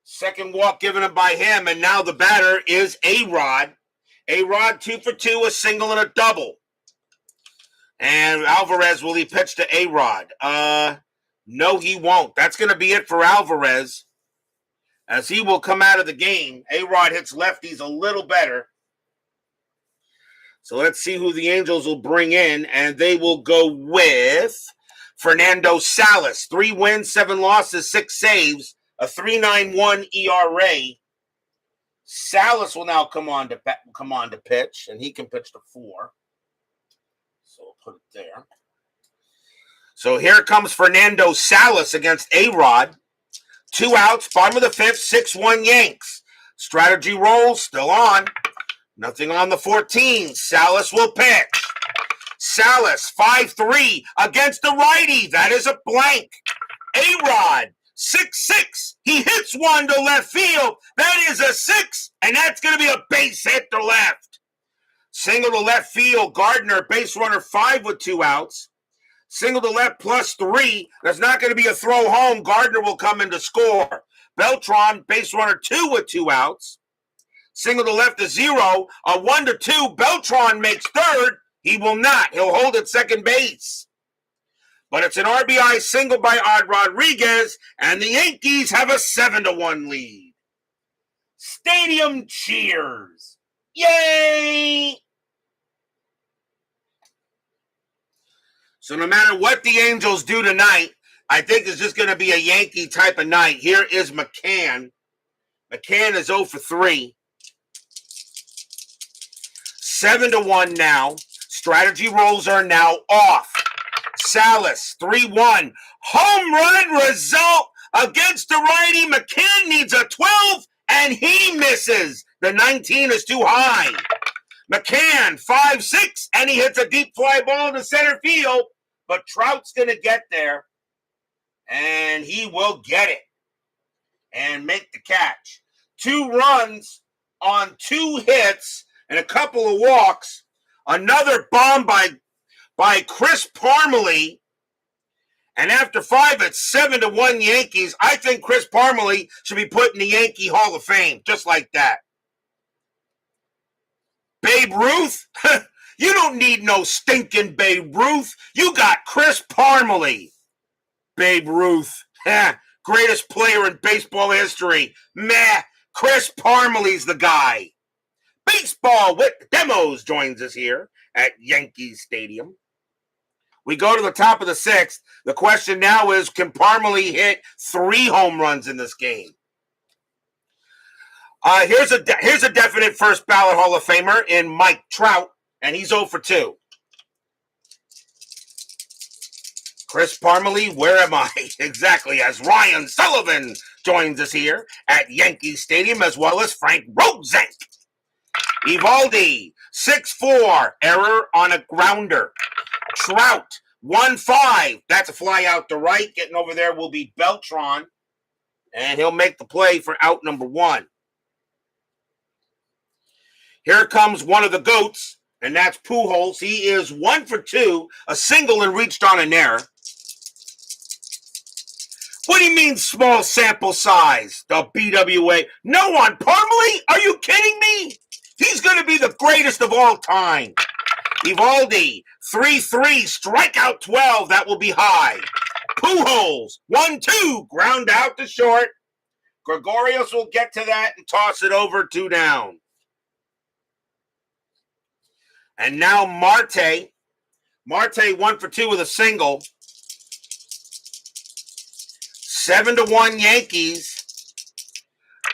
Second walk given up by him. And now the batter is Arod. Arod 2 for 2, a single and a double. And Alvarez, will he pitch to Arod? No, he won't. That's going to be it for Alvarez, as he will come out of the game. Arod hits lefties a little better. So let's see who the Angels will bring in, and they will go with Fernando Salas. 3 wins, 7 losses, 6 saves, a 3.91 ERA. Salas will now come on to pitch, and he can pitch to 4. So we'll put it there. So here comes Fernando Salas against Arod. 2 outs, bottom of the 5th, 6-1 Yanks. Strategy roll, still on. Nothing on the 14. Salas will pitch. Salas, 5-3 against the righty. That is a blank. Arod, 6-6. He hits one to left field. That is a 6, and that's going to be a base hit to left. Single to left field. Gardner, base runner 5 with 2 outs. Single to left +3. There's not going to be a throw home. Gardner will come in to score. Beltran, base runner 2 with 2 outs. Single to left to 0. A 1-2. Beltran makes third. He will not. He'll hold at second base. But it's an RBI single by Odd Rodriguez, and the Yankees have a 7-1 lead. Stadium cheers. Yay! So no matter what the Angels do tonight, I think it's just going to be a Yankee type of night. Here is McCann. McCann is 0 for 3. 7-1 now. Strategy rolls are now off. Salas, 3-1. Home run result against the righty. McCann needs a 12, and he misses. The 19 is too high. McCann, 5-6, and he hits a deep fly ball to center field. But Trout's going to get there, and he will get it and make the catch. 2 runs on 2 hits and a couple of walks. Another bomb by Chris Parmelee. And after 5, it's 7-1 Yankees. I think Chris Parmelee should be put in the Yankee Hall of Fame, just like that. Babe Ruth? You don't need no stinking Babe Ruth. You got Chris Parmelee. Babe Ruth. Greatest player in baseball history. Meh. Chris Parmelee's the guy. Baseball with Demos joins us here at Yankee Stadium. We go to the top of the 6th. The question now is, can Parmalee hit 3 home runs in this game? Here's a definite first ballot Hall of Famer in Mike Trout, and he's 0 for 2. Chris Parmalee, where am I? Exactly, as Ryan Sullivan joins us here at Yankee Stadium, as well as Frank Roszak. Eovaldi, 6-4, error on a grounder. Trout, 1-5. That's a fly out to right. Getting over there will be Beltran, and he'll make the play for out number 1. Here comes one of the GOATs, and that's Pujols. He is 1 for 2, a single and reached on an error. What do you mean small sample size? The BWA. No one. Parmalee? Are you kidding me? He's going to be the greatest of all time. Eovaldi, 3-3, strikeout 12. That will be high. Pujols, 1-2, ground out to short. Gregorius will get to that and toss it over 2 down. And now Marte. Marte 1 for 2 with a single. 7-1 Yankees.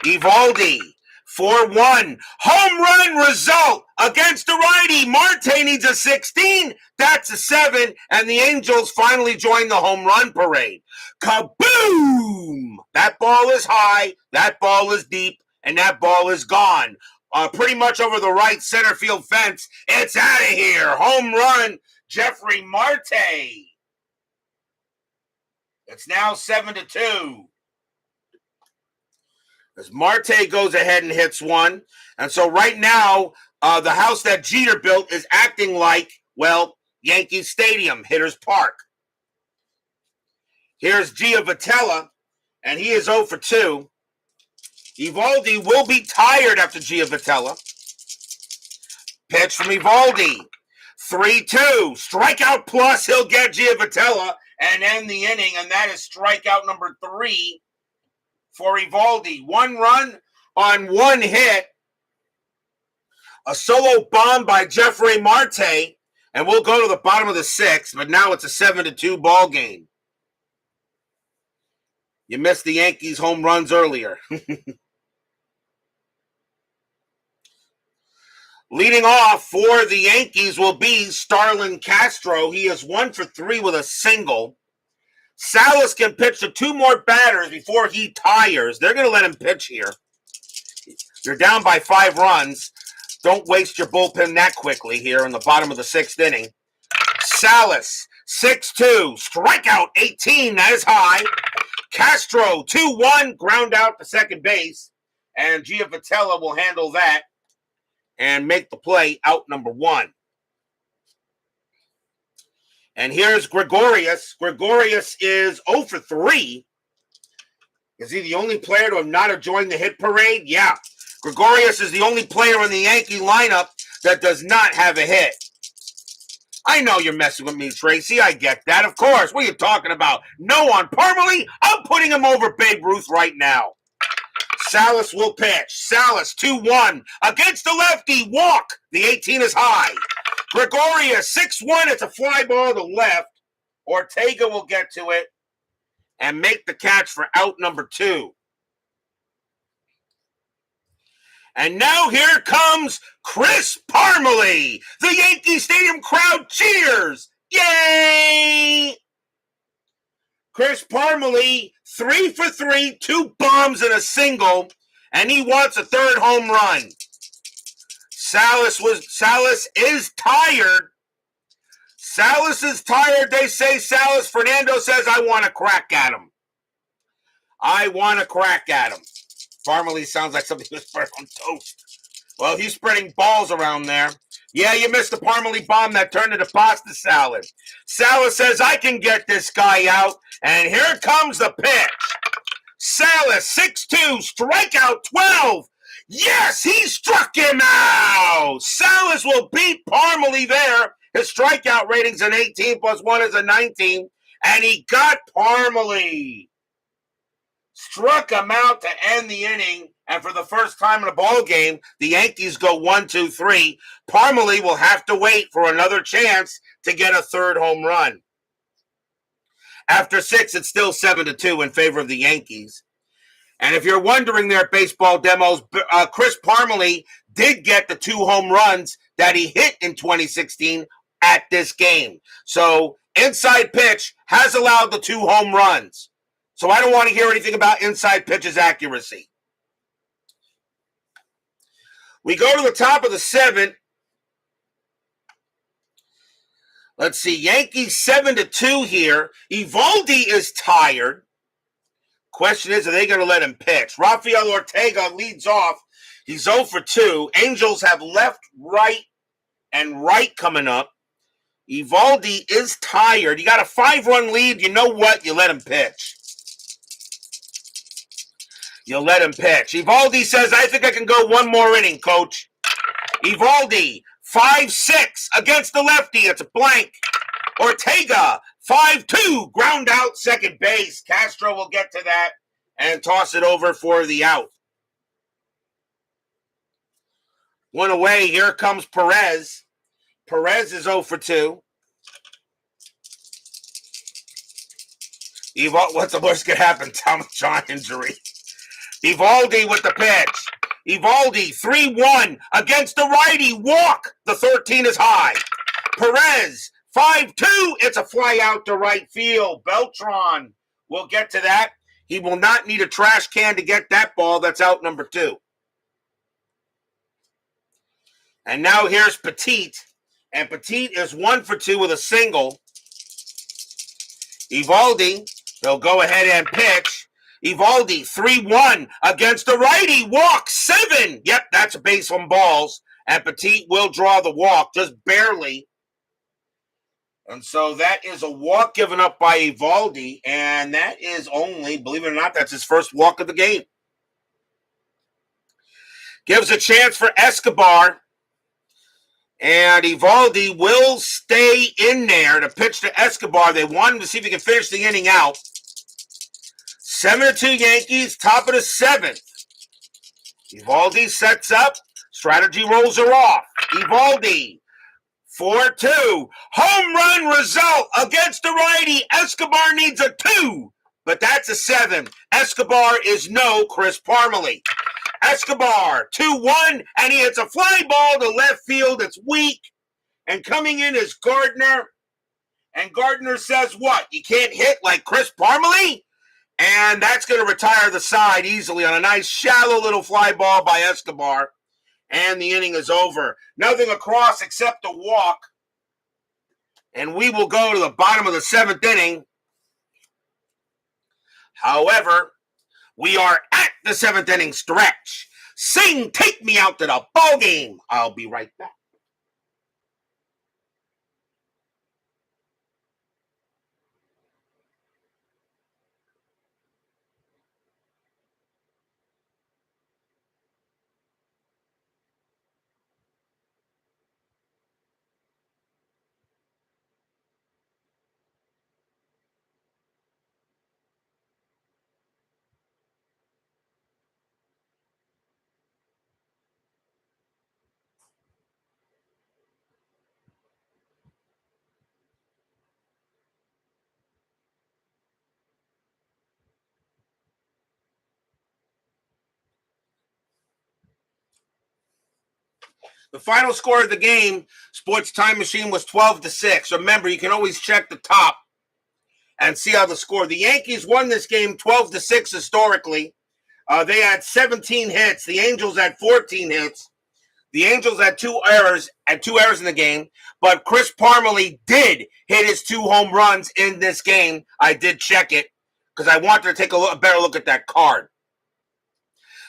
Eovaldi, 4-1. Home run result against the righty. Marte needs a 16. That's a 7. And the Angels finally join the home run parade. Kaboom! That ball is high. That ball is deep. And that ball is gone. Pretty much over the right center field fence. It's out of here. Home run, Jeffrey Marte. It's now 7-2. As Marte goes ahead and hits one. And so right now, the house that Jered built is acting like, well, Yankee Stadium, Hitter's Park. Here's Giovitella, and he is 0 for 2. Eovaldi will be tired after Giovitella. Pitch from Eovaldi. 3-2. Strikeout plus, he'll get Giovitella and end the inning, and that is strikeout number 3 for Eovaldi. 1 run on 1 hit. A solo bomb by Jeffrey Marte, and we'll go to the bottom of the 6th, but now it's a 7-2 ball game. You missed the Yankees home runs earlier. Leading off for the Yankees will be Starlin Castro. He is 1 for 3 with a single. Salas can pitch to 2 more batters before he tires. They're going to let him pitch here. You're down by 5 runs. Don't waste your bullpen that quickly here in the bottom of the 6th inning. Salas, 6-2, strikeout 18. That is high. Castro, 2-1, ground out to second base. And Giovitella will handle that and make the play out number 1. And here's Gregorius. Gregorius is 0 for 3. Is he the only player to have not joined the hit parade? Yeah. Gregorius is the only player in the Yankee lineup that does not have a hit. I know you're messing with me, Tracy. I get that. Of course. What are you talking about? No on Parmalee? I'm putting him over Babe Ruth right now. Salas will pitch. Salas, 2-1. Against the lefty. Walk. The 18 is high. Gregorius, 6-1. It's a fly ball to left. Ortega will get to it and make the catch for out number 2. And now here comes Chris Parmalee. The Yankee Stadium crowd cheers. Yay! Chris Parmalee, 3 for 3, 2 bombs and a single, and he wants a 3rd home run. Salas is tired. Salas is tired. They say Salas. Fernando says, I want to crack at him. I want to crack at him. Parmalee sounds like something was spread on toast. Well, he's spreading balls around there. Yeah, you missed the Parmalee bomb that turned into pasta salad. Salas says, I can get this guy out. And here comes the pitch. Salas, 6-2, strikeout 12. Yes, he struck him out. Salas will beat Parmalee there. His strikeout rating's an 18 plus 1 is a 19. And he got Parmalee. Struck him out to end the inning. And for the first time in a ball game, the Yankees go 1-2-3. Parmalee will have to wait for another chance to get a third home run. After 6, it's still 7-2 in favor of the Yankees. And if you're wondering there at Baseball Demos, Chris Parmalee did get the 2 home runs that he hit in 2016 at this game. So inside pitch has allowed the 2 home runs. So I don't want to hear anything about inside pitch's accuracy. We go to the top of the 7th. Let's see, Yankees 7-2 here. Eovaldi is tired. Question is, are they going to let him pitch? Rafael Ortega leads off. He's 0-2. Angels have left, right, and right coming up. Eovaldi is tired. You got a 5-run lead. You know what? You let him pitch. You let him pitch. Eovaldi says, I think I can go one more inning, coach. Eovaldi, 5-6 against the lefty. It's a blank. Ortega, 5-2, ground out second base. Castro will get to that and toss it over for the out. One away. Here comes Perez. Perez is 0-2. What's the worst could happen? Tommy John injury. Eovaldi with the pitch. Eovaldi, 3-1 against the righty. Walk. The 13 is high. Perez, 5-2. It's a fly out to right field. Beltran will get to that. He will not need a trash can to get that ball. That's out number 2. And now here's Petit. And Petit is 1-2 with a single. Eovaldi, he'll go ahead and pitch. Eovaldi, 3-1 against the righty. Walk, 7. Yep, that's a base on balls. And Petit will draw the walk, just barely. And so that is a walk given up by Eovaldi. And that is only, believe it or not, that's his first walk of the game. Gives a chance for Escobar. And Eovaldi will stay in there to pitch to Escobar. They want him to see if he can finish the inning out. 7-2 Yankees, top of the 7th. Eovaldi sets up. Strategy rolls her off. Eovaldi, 4-2. Home run result against the righty. Escobar needs a 2, but that's a 7. Escobar is no Chris Parmalee. Escobar, 2-1, and he hits a fly ball to left field. It's weak. And coming in is Gardner. And Gardner says what? You can't hit like Chris Parmalee? And that's going to retire the side easily on a nice shallow little fly ball by Escobar. And the inning is over. Nothing across except a walk. And we will go to the bottom of the 7th inning. However, we are at the 7th inning stretch. Sing, take me out to the ball game. I'll be right back. The final score of the game, Sports Time Machine, was 12-6. Remember, you can always check the top and see how the score. The Yankees won this game 12-6 historically. They had 17 hits. The Angels had 14 hits. The Angels had 2 errors in the game, but Chris Parmalee did hit his 2 home runs in this game. I did check it because I wanted to take a better look at that card.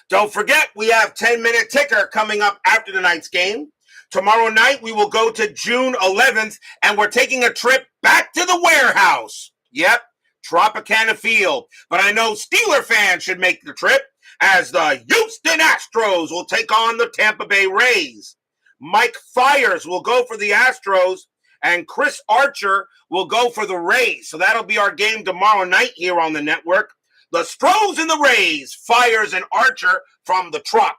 Don't forget, we have 10-minute ticker coming up after tonight's game. Tomorrow night, we will go to June 11th, and we're taking a trip back to the warehouse. Yep, Tropicana Field. But I know Steeler fans should make the trip, as the Houston Astros will take on the Tampa Bay Rays. Mike Fiers will go for the Astros, and Chris Archer will go for the Rays. So that'll be our game tomorrow night here on the network. The Stros and the Rays fires an Archer from the Trop,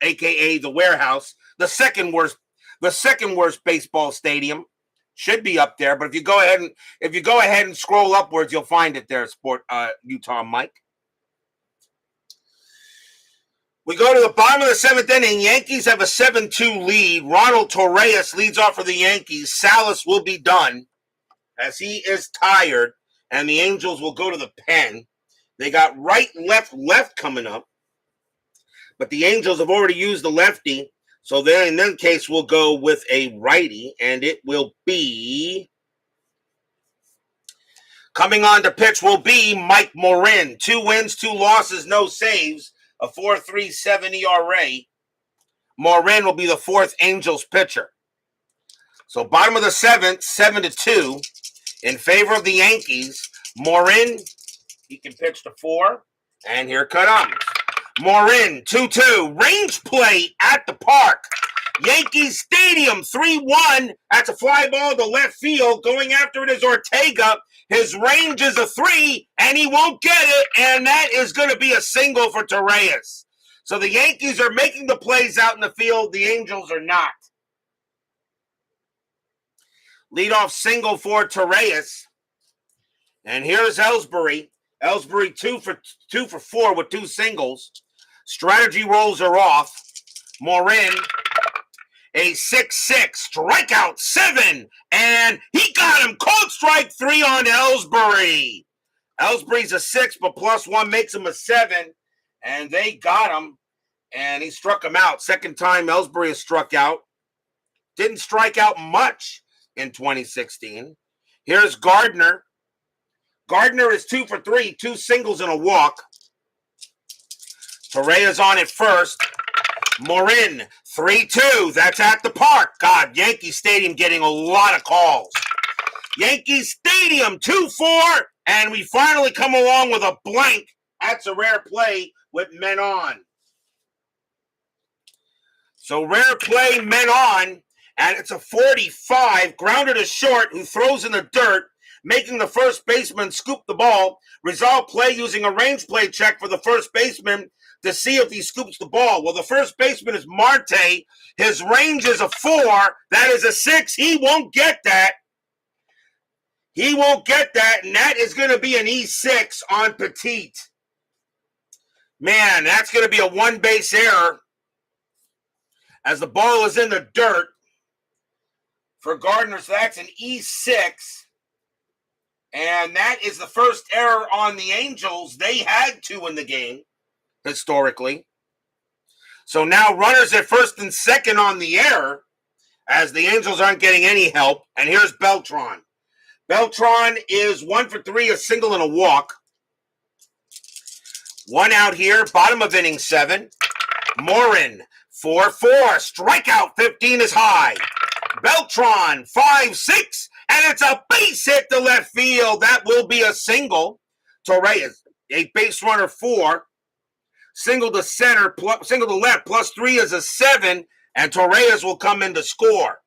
a.k.a. the warehouse, the second worst baseball stadium. Should be up there, but if you go ahead and scroll upwards, you'll find it there, Utah Mike. We go to the bottom of the seventh inning. Yankees have a 7-2 lead. Ronald Torreyes leads off for the Yankees. Salas will be done as he is tired, and the Angels will go to the pen. They got right, left coming up, but the Angels have already used the lefty, so then in that case we'll go with a righty, and it will be coming on to pitch will be Mike Morin. 2 wins, 2 losses, no saves. A 4.37 ERA. Morin will be the 4th Angels pitcher. So bottom of the 7th, 7-2 in favor of the Yankees. Morin, he can pitch to 4. And here comes Morin, 2-2. Range play at the park. Yankees Stadium, 3-1. That's a fly ball to left field. Going after it is Ortega. His range is a 3, and he won't get it, and that is going to be a single for Torreyes. So the Yankees are making the plays out in the field. The Angels are not. Leadoff single for Torreyes. And here's Ellsbury. Ellsbury 2 for 4 with 2 singles. Strategy rolls are off. Morin, a 6-6, strikeout 7, and he got him. Cold strike 3 on Ellsbury. Ellsbury's a 6, but +1 makes him a 7, and they got him, and he struck him out. Second time Ellsbury has struck out. Didn't strike out much in 2016. Here's Gardner. Gardner is 2 for 3, 2 singles and a walk. Torreyes on it first. Morin, 3-2. That's at the park. God, Yankee Stadium getting a lot of calls. Yankee Stadium, 2-4. And we finally come along with a blank. That's a rare play with men on. So rare play, men on. And it's a 45. Grounded to short, who throws in the dirt, making the first baseman scoop the ball. Resolve play using a range play check for the first baseman to see if he scoops the ball. Well, the first baseman is Marte. His range is a 4. That is a 6. He won't get that. He won't get that, and that is going to be an E6 on Petit. Man, that's going to be a 1-base error as the ball is in the dirt for Gardner. So that's an E6. And that is the first error on the Angels. They had 2 in the game, historically. So now runners at first and second on the error as the Angels aren't getting any help. And here's Beltran. Beltran is 1 for 3, a single and a walk. 1 out here, bottom of inning 7. Morin, 4-4. Strikeout 15 is high. Beltran, 5-6. And it's a base hit to left field. That will be a single. Torreyes, a base runner 4. Single to center, single to left, +3 is a 7. And Torreyes will come in to score.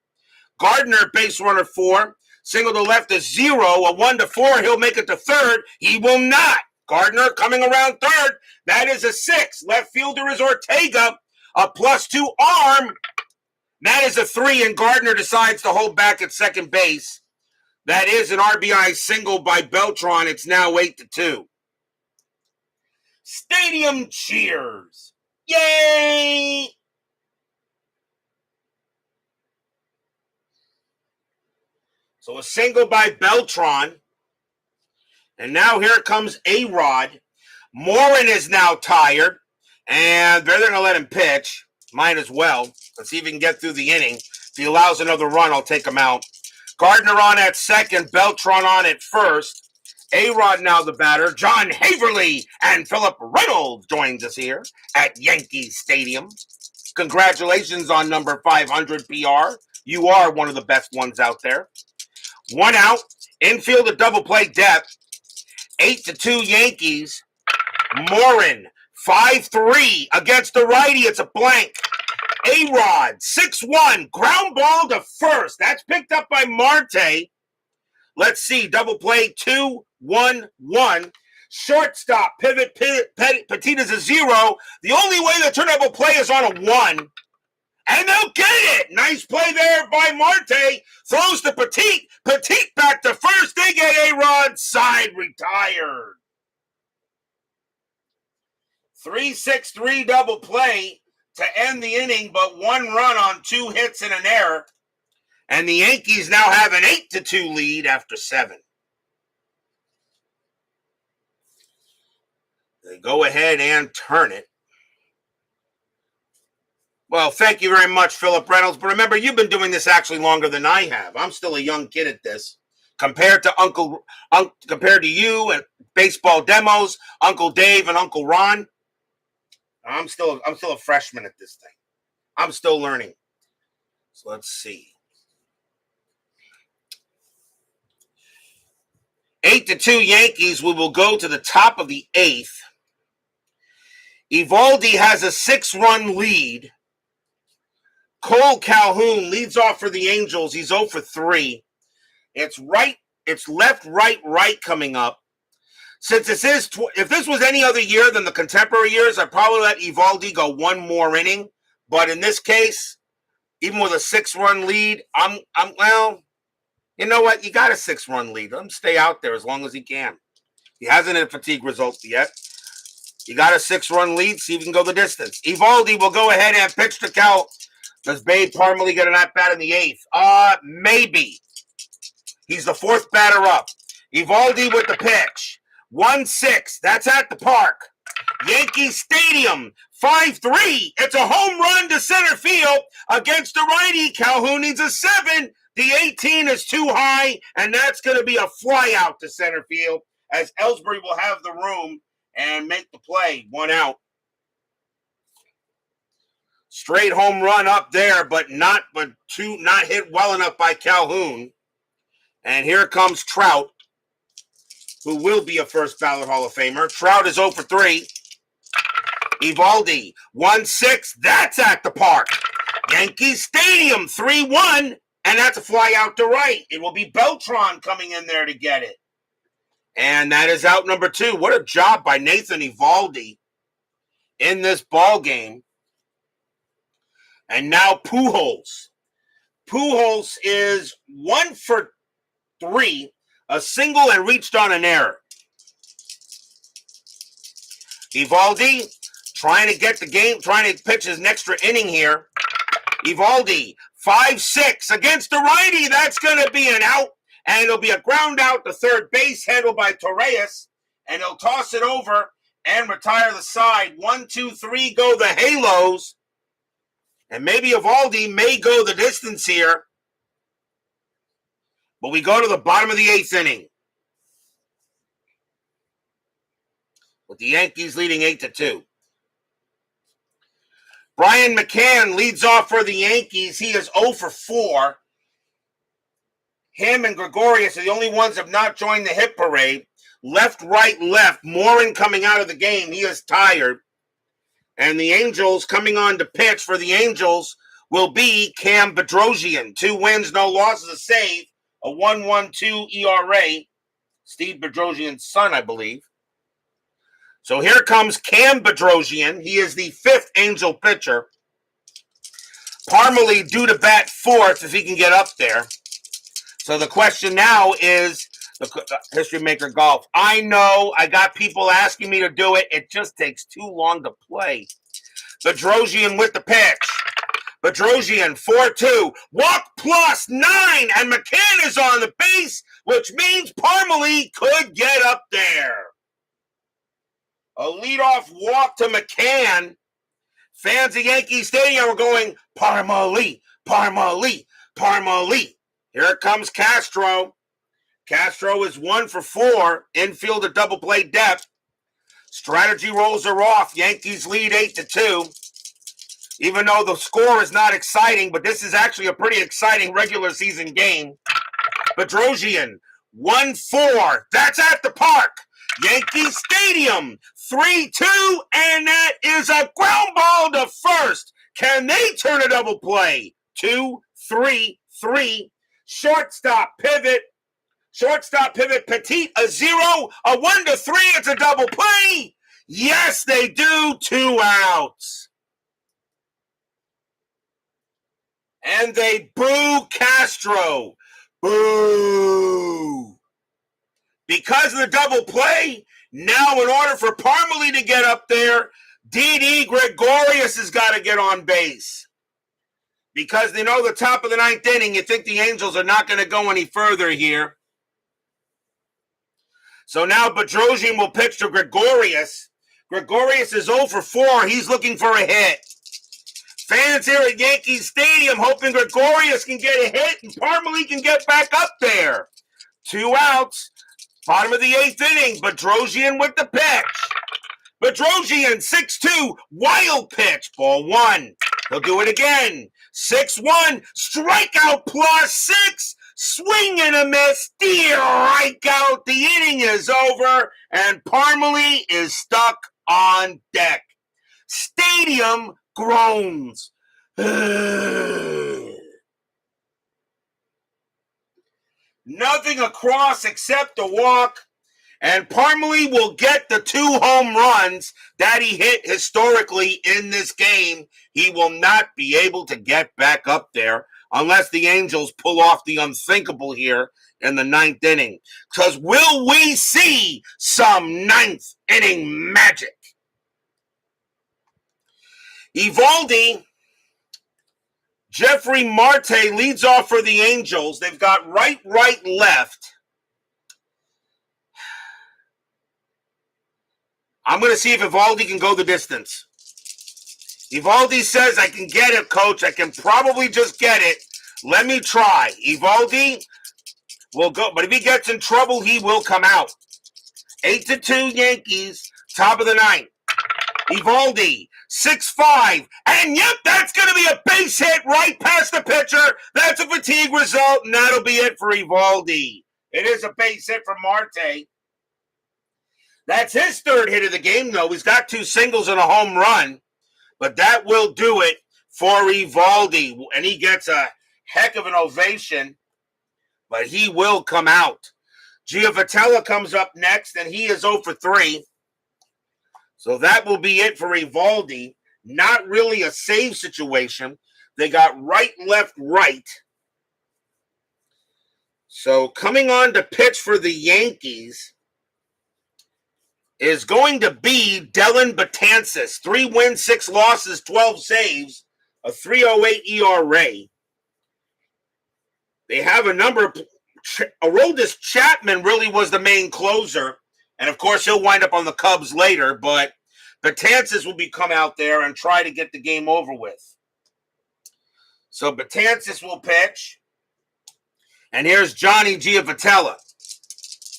Gardner, base runner 4. Single to left is 0. A 1 to 4. He'll make it to third. He will not. Gardner coming around third. That is a 6. Left fielder is Ortega. A +2 arm. That is a 3, and Gardner decides to hold back at second base. That is an RBI single by Beltran. It's now 8-2. Stadium cheers. Yay! So a single by Beltran. And now here comes A-Rod. Morin is now tired. And they're going to let him pitch. Might as well. Let's see if he can get through the inning. If he allows another run, I'll take him out. Gardner on at second. Beltran on at first. A-Rod now the batter. John Haverly and Philip Reynolds joins us here at Yankee Stadium. Congratulations on number 500 PR. You are one of the best ones out there. 1 out. Infield a double play depth. 8-2 Yankees. Morin, 5-3 against the righty. It's a blank. A-Rod, 6-1. Ground ball to first. That's picked up by Marte. Let's see. Double play 2-1-1. Shortstop, pivot, Petita's a 0. The only way the turn double play is on a 1. And they'll get it. Nice play there by Marte. Throws to Petit. Petit back to first. They get A-Rod. Side retired. 3-6-3 double play to end the inning, but 1 run on 2 hits and an error. And the Yankees now have an 8-2 lead after 7. They go ahead and turn it. Well, thank you very much, Philip Reynolds. But remember, you've been doing this actually longer than I have. I'm still a young kid at this. Compared to you and baseball demos, Uncle Dave and Uncle Ron, I'm still a freshman at this thing. I'm still learning. So let's see. 8-2 Yankees. We will go to the top of the 8th. Eovaldi has a 6-run lead. Cole Calhoun leads off for the Angels. He's 0 for 3. It's left, right coming up. Since if this was any other year than the contemporary years, I'd probably let Eovaldi go 1 more inning. But in this case, even with a 6-run lead, well, you know what? You got a 6-run lead. Let him stay out there as long as he can. He hasn't had fatigue results yet. You got a 6-run lead, see if you can go the distance. Eovaldi will go ahead and pitch to Cal. Does Babe Parmalee get an at-bat in the 8th? Maybe. He's the 4th batter up. Eovaldi with the pitch. 1-6. That's at the park. Yankee Stadium. 5-3. It's a home run to center field against the righty. Calhoun needs a 7. The 18 is too high, and that's going to be a fly out to center field as Ellsbury will have the room and make the play. 1 out. Straight home run up there, but not hit well enough by Calhoun. And here comes Trout, who will be a first ballot Hall of Famer. Trout is 0 for 3. Eovaldi, 1-6. That's at the park. Yankee Stadium, 3-1. And that's a fly out to right. It will be Beltran coming in there to get it. And that is out number 2. What a job by Nathan Eovaldi in this ball game. And now Pujols. Pujols is 1 for 3, a single and reached on an error. Eovaldi trying to get the game, trying to pitch his extra inning here. Eovaldi, 5-6 against the righty. That's going to be an out, and it'll be a ground out to third base handled by Torreyes, and he'll toss it over and retire the side. 1, 2, 3 go the Halos. And maybe Eovaldi may go the distance here. But we go to the bottom of the 8th inning, with the Yankees leading 8-2. Brian McCann leads off for the Yankees. He is 0 for 4. Him and Gregorius are the only ones that have not joined the hit parade. Left, right, left. Morin coming out of the game. He is tired. And the Angels coming on to pitch for the Angels will be Cam Bedrosian. 2 wins, no losses, a save. A 1.12 ERA. Steve Bedrosian's son, I believe. So here comes Cam Bedrosian. He is the 5th Angel pitcher. Parmalee due to bat 4th if he can get up there. So the question now is, the History Maker Golf. I know I got people asking me to do it. It just takes too long to play. Bedrosian with the pitch. Bedrosian, 4-2. Walk plus 9. And McCann is on the base, which means Parmalee could get up there. A leadoff walk to McCann. Fans of Yankee Stadium are going, Parmalee, Parmalee, Parmalee. Here comes Castro. Castro is 1 for 4. Infield at double play depth. Strategy rolls are off. Yankees lead 8-2. Even though the score is not exciting, but this is actually a pretty exciting regular season game. Bedrosian, 1-4. That's at the park. Yankee Stadium, 3-2, and that is a ground ball to first. Can they turn a double play? 2-3-3. Shortstop pivot. Shortstop pivot Petit, a 0, a 1 to 3. It's a double play. Yes, they do. 2 outs. And they boo Castro. Boo. Because of the double play, now in order for Parmalee to get up there, Didi Gregorius has got to get on base. Because they know the top of the 9th inning, you think the Angels are not going to go any further here. So now Bedrosian will pitch to Gregorius. Gregorius is 0 for 4. He's looking for a hit. Fans here at Yankee Stadium hoping Gregorius can get a hit and Parmalee can get back up there. 2 outs. Bottom of the 8th inning. Bedrosian with the pitch. Bedrosian, 6-2. Wild pitch. Ball 1. He'll do it again. 6-1. Strikeout plus 6. Swing and a miss. Strikeout. The inning is over. And Parmalee is stuck on deck. Stadium groans. Nothing across except a walk. And Parmalee will get the 2 home runs that he hit historically in this game. He will not be able to get back up there unless the Angels pull off the unthinkable here in the 9th inning. Because will we see some 9th inning magic? Eovaldi, Jeffrey Marte leads off for the Angels. They've got right, left. I'm going to see if Eovaldi can go the distance. Eovaldi says, I can get it, coach. I can probably just get it. Let me try. Eovaldi will go, but if he gets in trouble, he will come out. 8-2 Yankees, top of the 9th. Eovaldi, 6-5. And yep, that's going to be a base hit right past the pitcher. That's a fatigue result, and that'll be it for Eovaldi. It is a base hit for Marte. That's his 3rd hit of the game, though. He's got 2 singles and a home run. But that will do it for Eovaldi. And he gets a heck of an ovation. But he will come out. Giovitella comes up next, and he is 0 for 3. So that will be it for Eovaldi. Not really a save situation. They got right, left, right. So coming on to pitch for the Yankees is going to be Dellin Betances. 3 wins, 6 losses, 12 saves, a 3.08 ERA. They have a number of... Aroldis Chapman really was the main closer. And, of course, he'll wind up on the Cubs later. But Betances will come out there and try to get the game over with. So Betances will pitch. And here's Johnny Giovitella.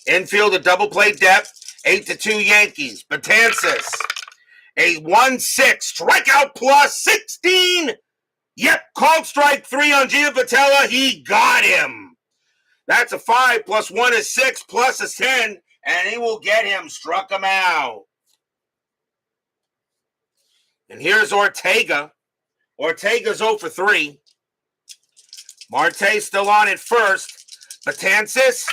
Infield, a double play depth. 8-2 Yankees. Betances, a 1-6. Strikeout plus 16. Yep, called strike 3 on Giovitella. He got him. That's a 5 plus 1 is 6 plus a 10. And he will get him. Struck him out. And here's Ortega. Ortega's 0 for 3. Marte still on at first. Betances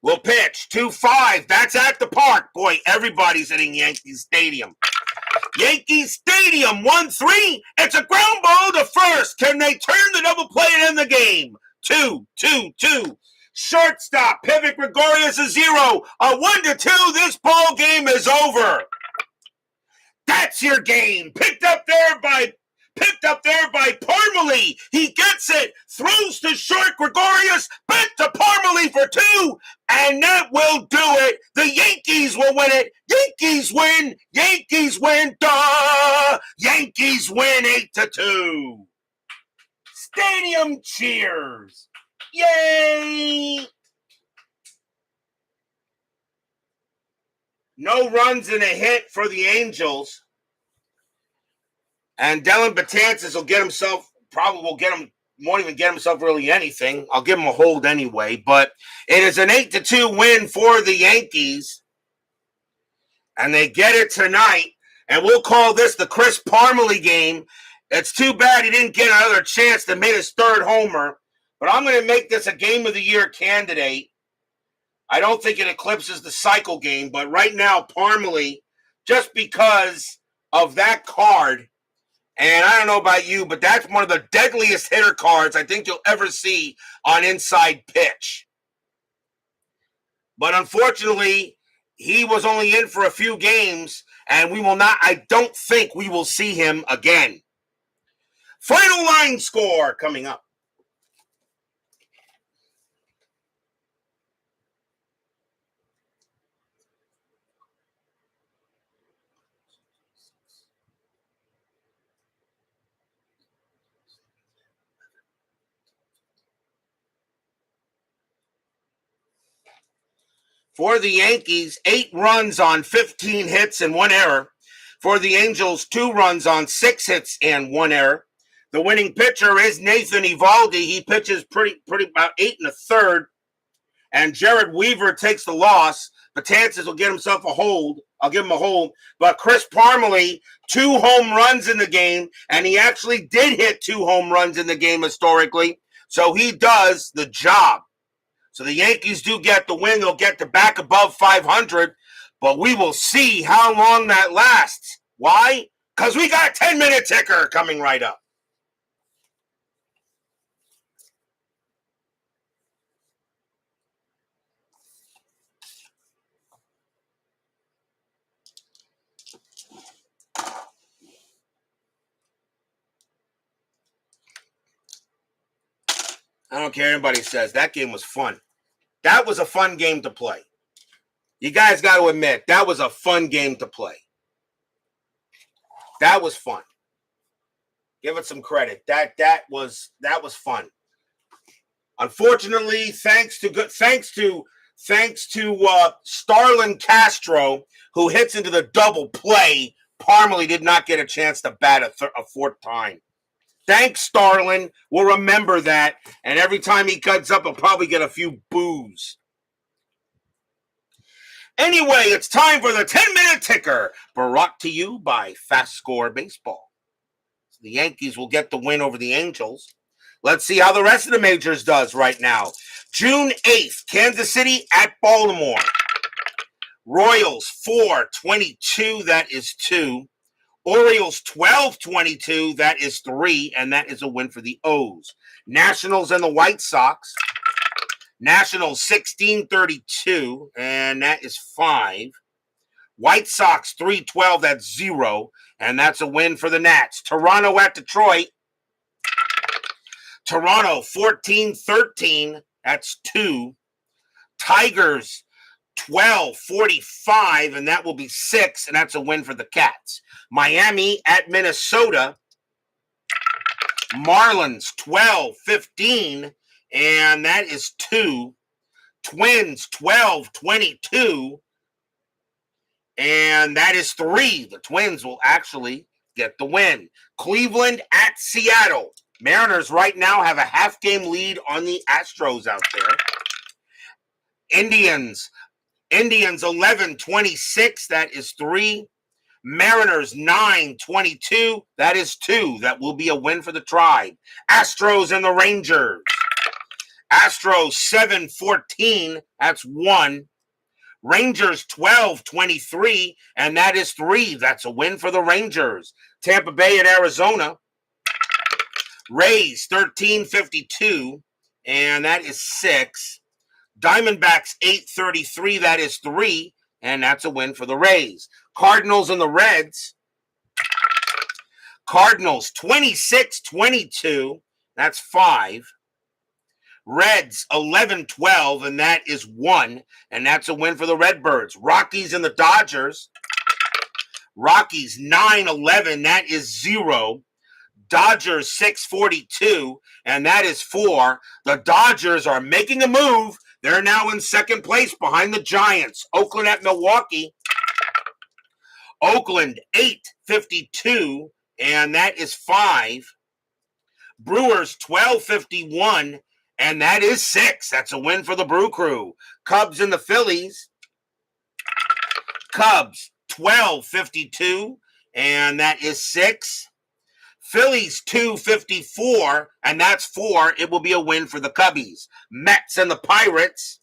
will pitch. 2-5. That's at the park. Boy, everybody's hitting Yankee Stadium. Yankee Stadium, 1-3. It's a ground ball to first. Can they turn the double play and end the game? 2-2-2. Shortstop, pivot Gregorius a 0. A 1-2. This ball game is over. That's your game. Picked up there by Parmalee. He gets it. Throws to short. Gregorius back to Parmalee for 2. And that will do it. The Yankees will win it. Yankees win. Yankees win. Duh. Yankees win 8-2. Stadium cheers. Yay. No runs and a hit for the Angels. And Dellin Betances will get himself, won't even get himself really anything. I'll give him a hold anyway. But it is an 8-2 win for the Yankees. And they get it tonight. And we'll call this the Chris Parmalee game. It's too bad he didn't get another chance to make his 3rd homer. But I'm going to make this a Game of the Year candidate. I don't think it eclipses the cycle game, but right now, Parmalee, just because of that card, and I don't know about you, but that's one of the deadliest hitter cards I think you'll ever see on Inside Pitch. But unfortunately, he was only in for a few games, and I don't think we will see him again. Final line score coming up. For the Yankees, 8 runs on 15 hits and 1 error. For the Angels, 2 runs on 6 hits and 1 error. The winning pitcher is Nathan Eovaldi. He pitches pretty about 8 1/3. And Jered Weaver takes the loss. Betances will get himself a hold. I'll give him a hold. But Chris Parmalee, 2 home runs in the game, and he actually did hit 2 home runs in the game historically. So he does the job. So the Yankees do get the win. They'll get to back above 500, but we will see how long that lasts. Why? Because we got a 10-minute ticker coming right up. I don't care what anybody says. That game was fun. That was a fun game to play. You guys got to admit, that was a fun game to play. That was fun. Give it some credit. That was fun. Unfortunately, thanks to Starlin Castro, who hits into the double play, Parmalee did not get a chance to bat a 4th time. Thanks, Starlin. We'll remember that. And every time he cuts up, he'll probably get a few boos. Anyway, it's time for the 10-minute ticker, brought to you by FastScore Baseball. So the Yankees will get the win over the Angels. Let's see how the rest of the majors does right now. June 8th, Kansas City at Baltimore. Royals 4-22, that is 2. Orioles 12-22, that is 3, and that is a win for the O's. Nationals and the White Sox. Nationals 16-32, and that is 5. White Sox 3-12, that's 0, and that's a win for the Nats. Toronto at Detroit. Toronto 14-13, that's 2. Tigers 12-45, and that will be 6, and that's a win for the Cats. Miami at Minnesota. Marlins 12-15, and that is 2. Twins 12-22, and that is 3. The Twins will actually get the win. Cleveland at Seattle. Mariners right now have a half-game lead on the Astros out there. Indians 11-26, that is 3. Mariners 9-22, that is 2. That will be a win for the Tribe. Astros and the Rangers. Astros 7-14, that's 1. Rangers 12-23, and that is 3. That's a win for the Rangers. Tampa Bay at Arizona. Rays 13-52, and that is 6. Diamondbacks 8-33, that is 3, and that's a win for the Rays. Cardinals and the Reds. Cardinals 26-22, that's 5. Reds 11-12, and that is 1, and that's a win for the Redbirds. Rockies and the Dodgers. Rockies 9-11, that is 0. Dodgers 6-42, and that is 4. The Dodgers are making a move. They're now in second place behind the Giants. Oakland at Milwaukee. Oakland 8-52, and that is 5. Brewers 12-51, and that is 6. That's a win for the Brew Crew. Cubs and the Phillies. Cubs 12-52, and that is 6. Phillies 2-54, and that's 4. It will be a win for the Cubbies. Mets and the Pirates.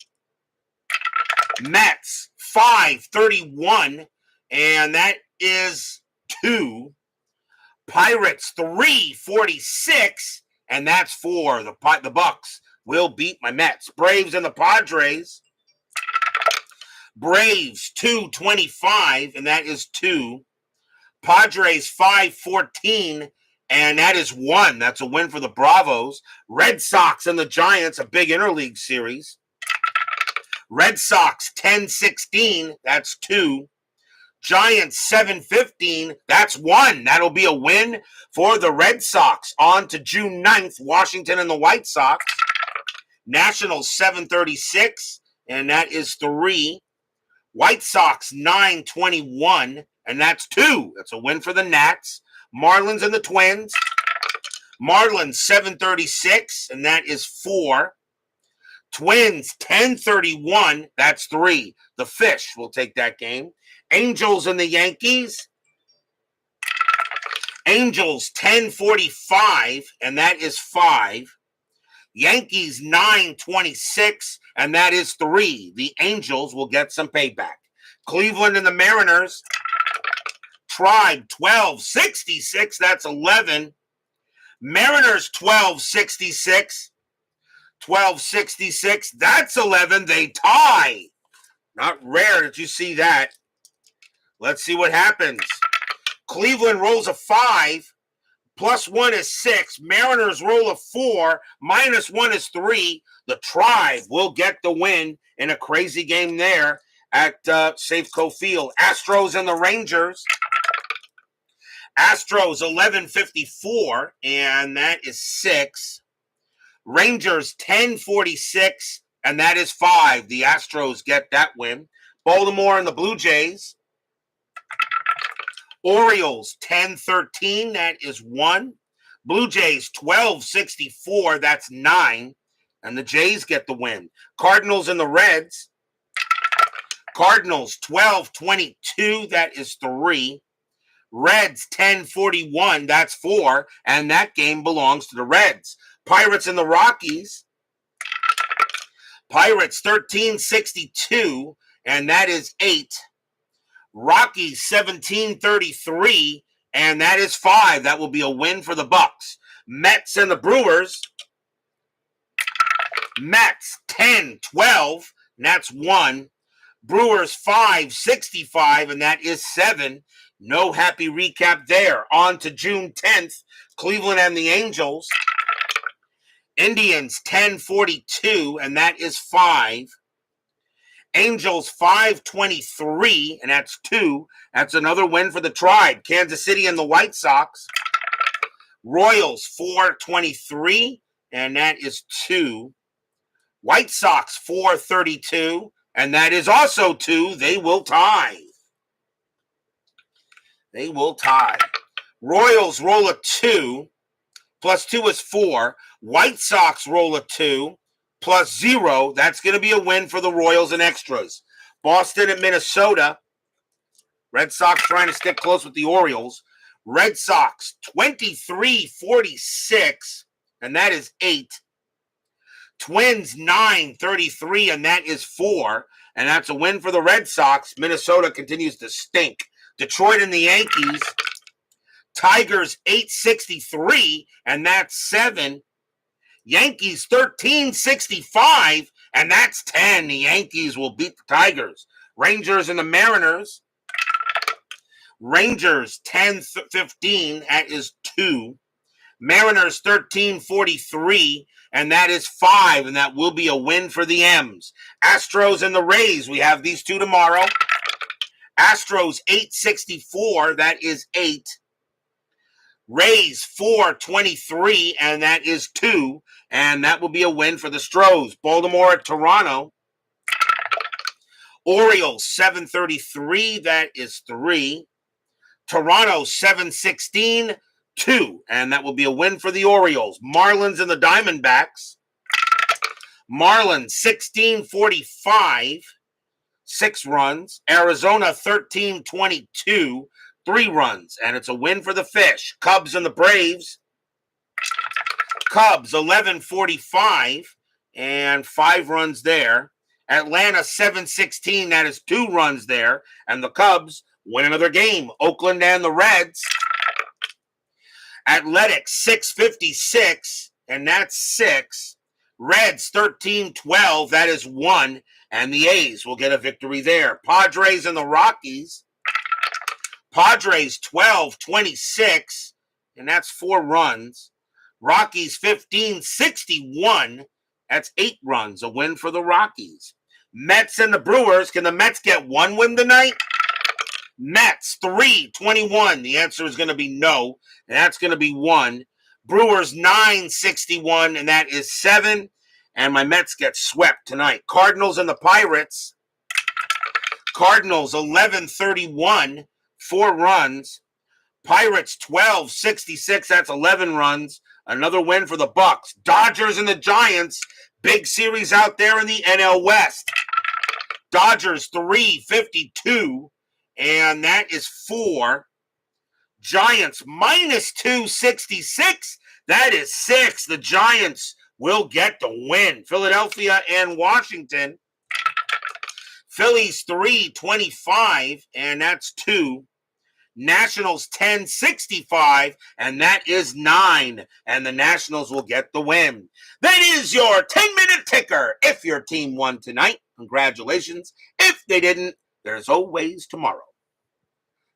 Mets 531, and that is 2. Pirates 346, and that's 4. The Bucks will beat my Mets. Braves and the Padres. Braves 225, and that is 2. Padres 514, and that is 1. That's a win for the Bravos. Red Sox and the Giants, a big interleague series. Red Sox 10-16, that's 2. Giants 7-15, that's 1. That'll be a win for the Red Sox. On to June 9th, Washington and the White Sox. Nationals 736, and that is 3. White Sox 921, and that's 2. That's a win for the Nats. Marlins and the Twins. Marlins 736, and that is 4. Twins 1031, that's 3. The Fish will take that game. Angels and the Yankees. Angels 1045, and that is 5. Yankees 926, and that is 3. The Angels will get some payback. Cleveland and the Mariners. Tribe 1266, that's 11. Mariners 1266. 1266, that's 11. They tie. Not rare that you see that. Let's see what happens. Cleveland rolls a 5. +1 is 6. Mariners roll a 4. -1 is 3. The Tribe will get the win in a crazy game there at Safeco Field. Astros and the Rangers. Astros 1154, and that is 6. Rangers 1046, and that is 5. The Astros get that win. Baltimore and the Blue Jays. Orioles 1013, that is 1. Blue Jays 1264, that's 9. And the Jays get the win. Cardinals and the Reds. Cardinals 1222, that is 3. Reds 1041, that's 4. And that game belongs to the Reds. Pirates and the Rockies. Pirates 1362, and that is 8. Rockies 1733, and that is 5. That will be a win for the Bucks. Mets and the Brewers. Mets 1012, and that's 1. Brewers 565, and that is 7. No happy recap there. On to June 10th, Cleveland and the Angels. Indians 1042, and that is 5. Angels 523, and that's 2. That's another win for the Tribe. Kansas City and the White Sox. Royals 423, and that is 2. White Sox 432, and that is also 2. They will tie. They will tie. Royals roll a 2. +2 is 4. White Sox roll a 2. +0. That's going to be a win for the Royals and extras. Boston and Minnesota. Red Sox trying to stick close with the Orioles. Red Sox 2346, and that is 8. Twins 933, and that is 4. And that's a win for the Red Sox. Minnesota continues to stink. Detroit and the Yankees. Tigers 863, and that's 7. Yankees 1365, and that's 10. The Yankees will beat the Tigers. Rangers and the Mariners. Rangers 1015, that is 2. Mariners 1343, and that is 5, and that will be a win for the M's. Astros and the Rays, we have these two tomorrow. Astros 864, that is 8. Rays 423, and that is 2. And that will be a win for the Stros. Baltimore at Toronto. Orioles 733, that is 3. Toronto 716, 2. And that will be a win for the Orioles. Marlins and the Diamondbacks. Marlins 1645, 6 runs. Arizona 1322. 3 runs, and it's a win for the Fish. Cubs and the Braves. Cubs 1145, and 5 runs there. Atlanta 7-16. That is 2 runs there. And the Cubs win another game. Oakland and the Reds. Athletics 6-56. And that's 6. Reds 13-12. That is 1. And the A's will get a victory there. Padres and the Rockies. Padres 12-26. And that's 4 runs. Rockies 15-61. That's 8 runs. A win for the Rockies. Mets and the Brewers. Can the Mets get 1 win tonight? Mets 3-21. The answer is going to be no. And that's going to be 1. Brewers 9-61. And that is 7. And my Mets get swept tonight. Cardinals and the Pirates. Cardinals 11-31. 4 runs. Pirates 12-66. That's 11 runs. Another win for the Bucks. Dodgers and the Giants. Big series out there in the NL West. Dodgers 3-52. And that is 4. Giants minus 266. That is 6. The Giants will get the win. Philadelphia and Washington. Phillies 3-25. And that's 2. Nationals 10-65, and that is 9. And the Nationals will get the win. That is your 10-minute ticker. If your team won tonight, congratulations. If they didn't, there's always tomorrow.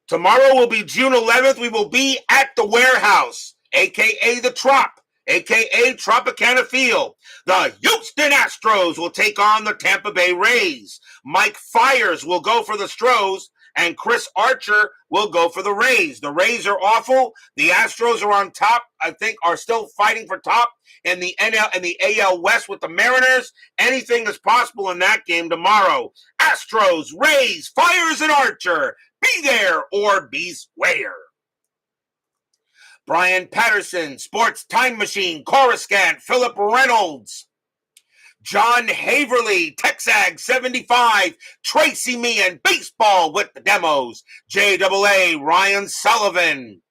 Tomorrow will be June 11th. We will be at the Warehouse, a.k.a. the Trop, a.k.a. Tropicana Field. The Houston Astros will take on the Tampa Bay Rays. Mike Fiers will go for the Stros. And Chris Archer will go for the Rays. The Rays are awful. The Astros are on top. I think are still fighting for top in the NL and the AL West with the Mariners. Anything is possible in that game tomorrow. Astros, Rays, Fiers, and Archer. Be there or be square. Brian Patterson, Sports Time Machine, Coruscant, Philip Reynolds. John Haverly, Texag 75, Tracy Meehan, Baseball with the Demos, JAA, Ryan Sullivan,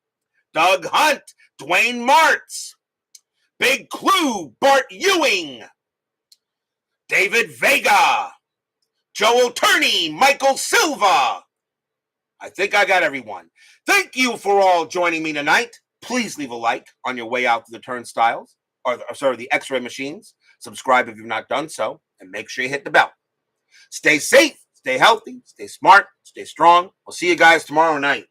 Doug Hunt, Dwayne Martz, Big Clue, Bart Ewing, David Vega, Joel Turney, Michael Silva. I think I got everyone. Thank you for all joining me tonight. Please leave a like on your way out to the turnstiles, the X-ray machines. Subscribe if you've not done so, and make sure you hit the bell. Stay safe, stay healthy, stay smart, stay strong. We'll see you guys tomorrow night.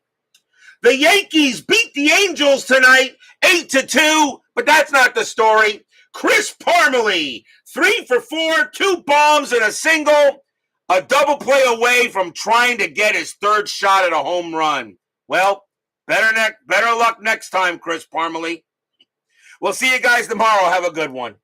The Yankees beat the Angels tonight, 8-2, but that's not the story. Chris Parmelee, 3 for 4, 2 bombs and a single, a double play away from trying to get his 3rd shot at a home run. Well, better luck next time, Chris Parmelee. We'll see you guys tomorrow. Have a good one.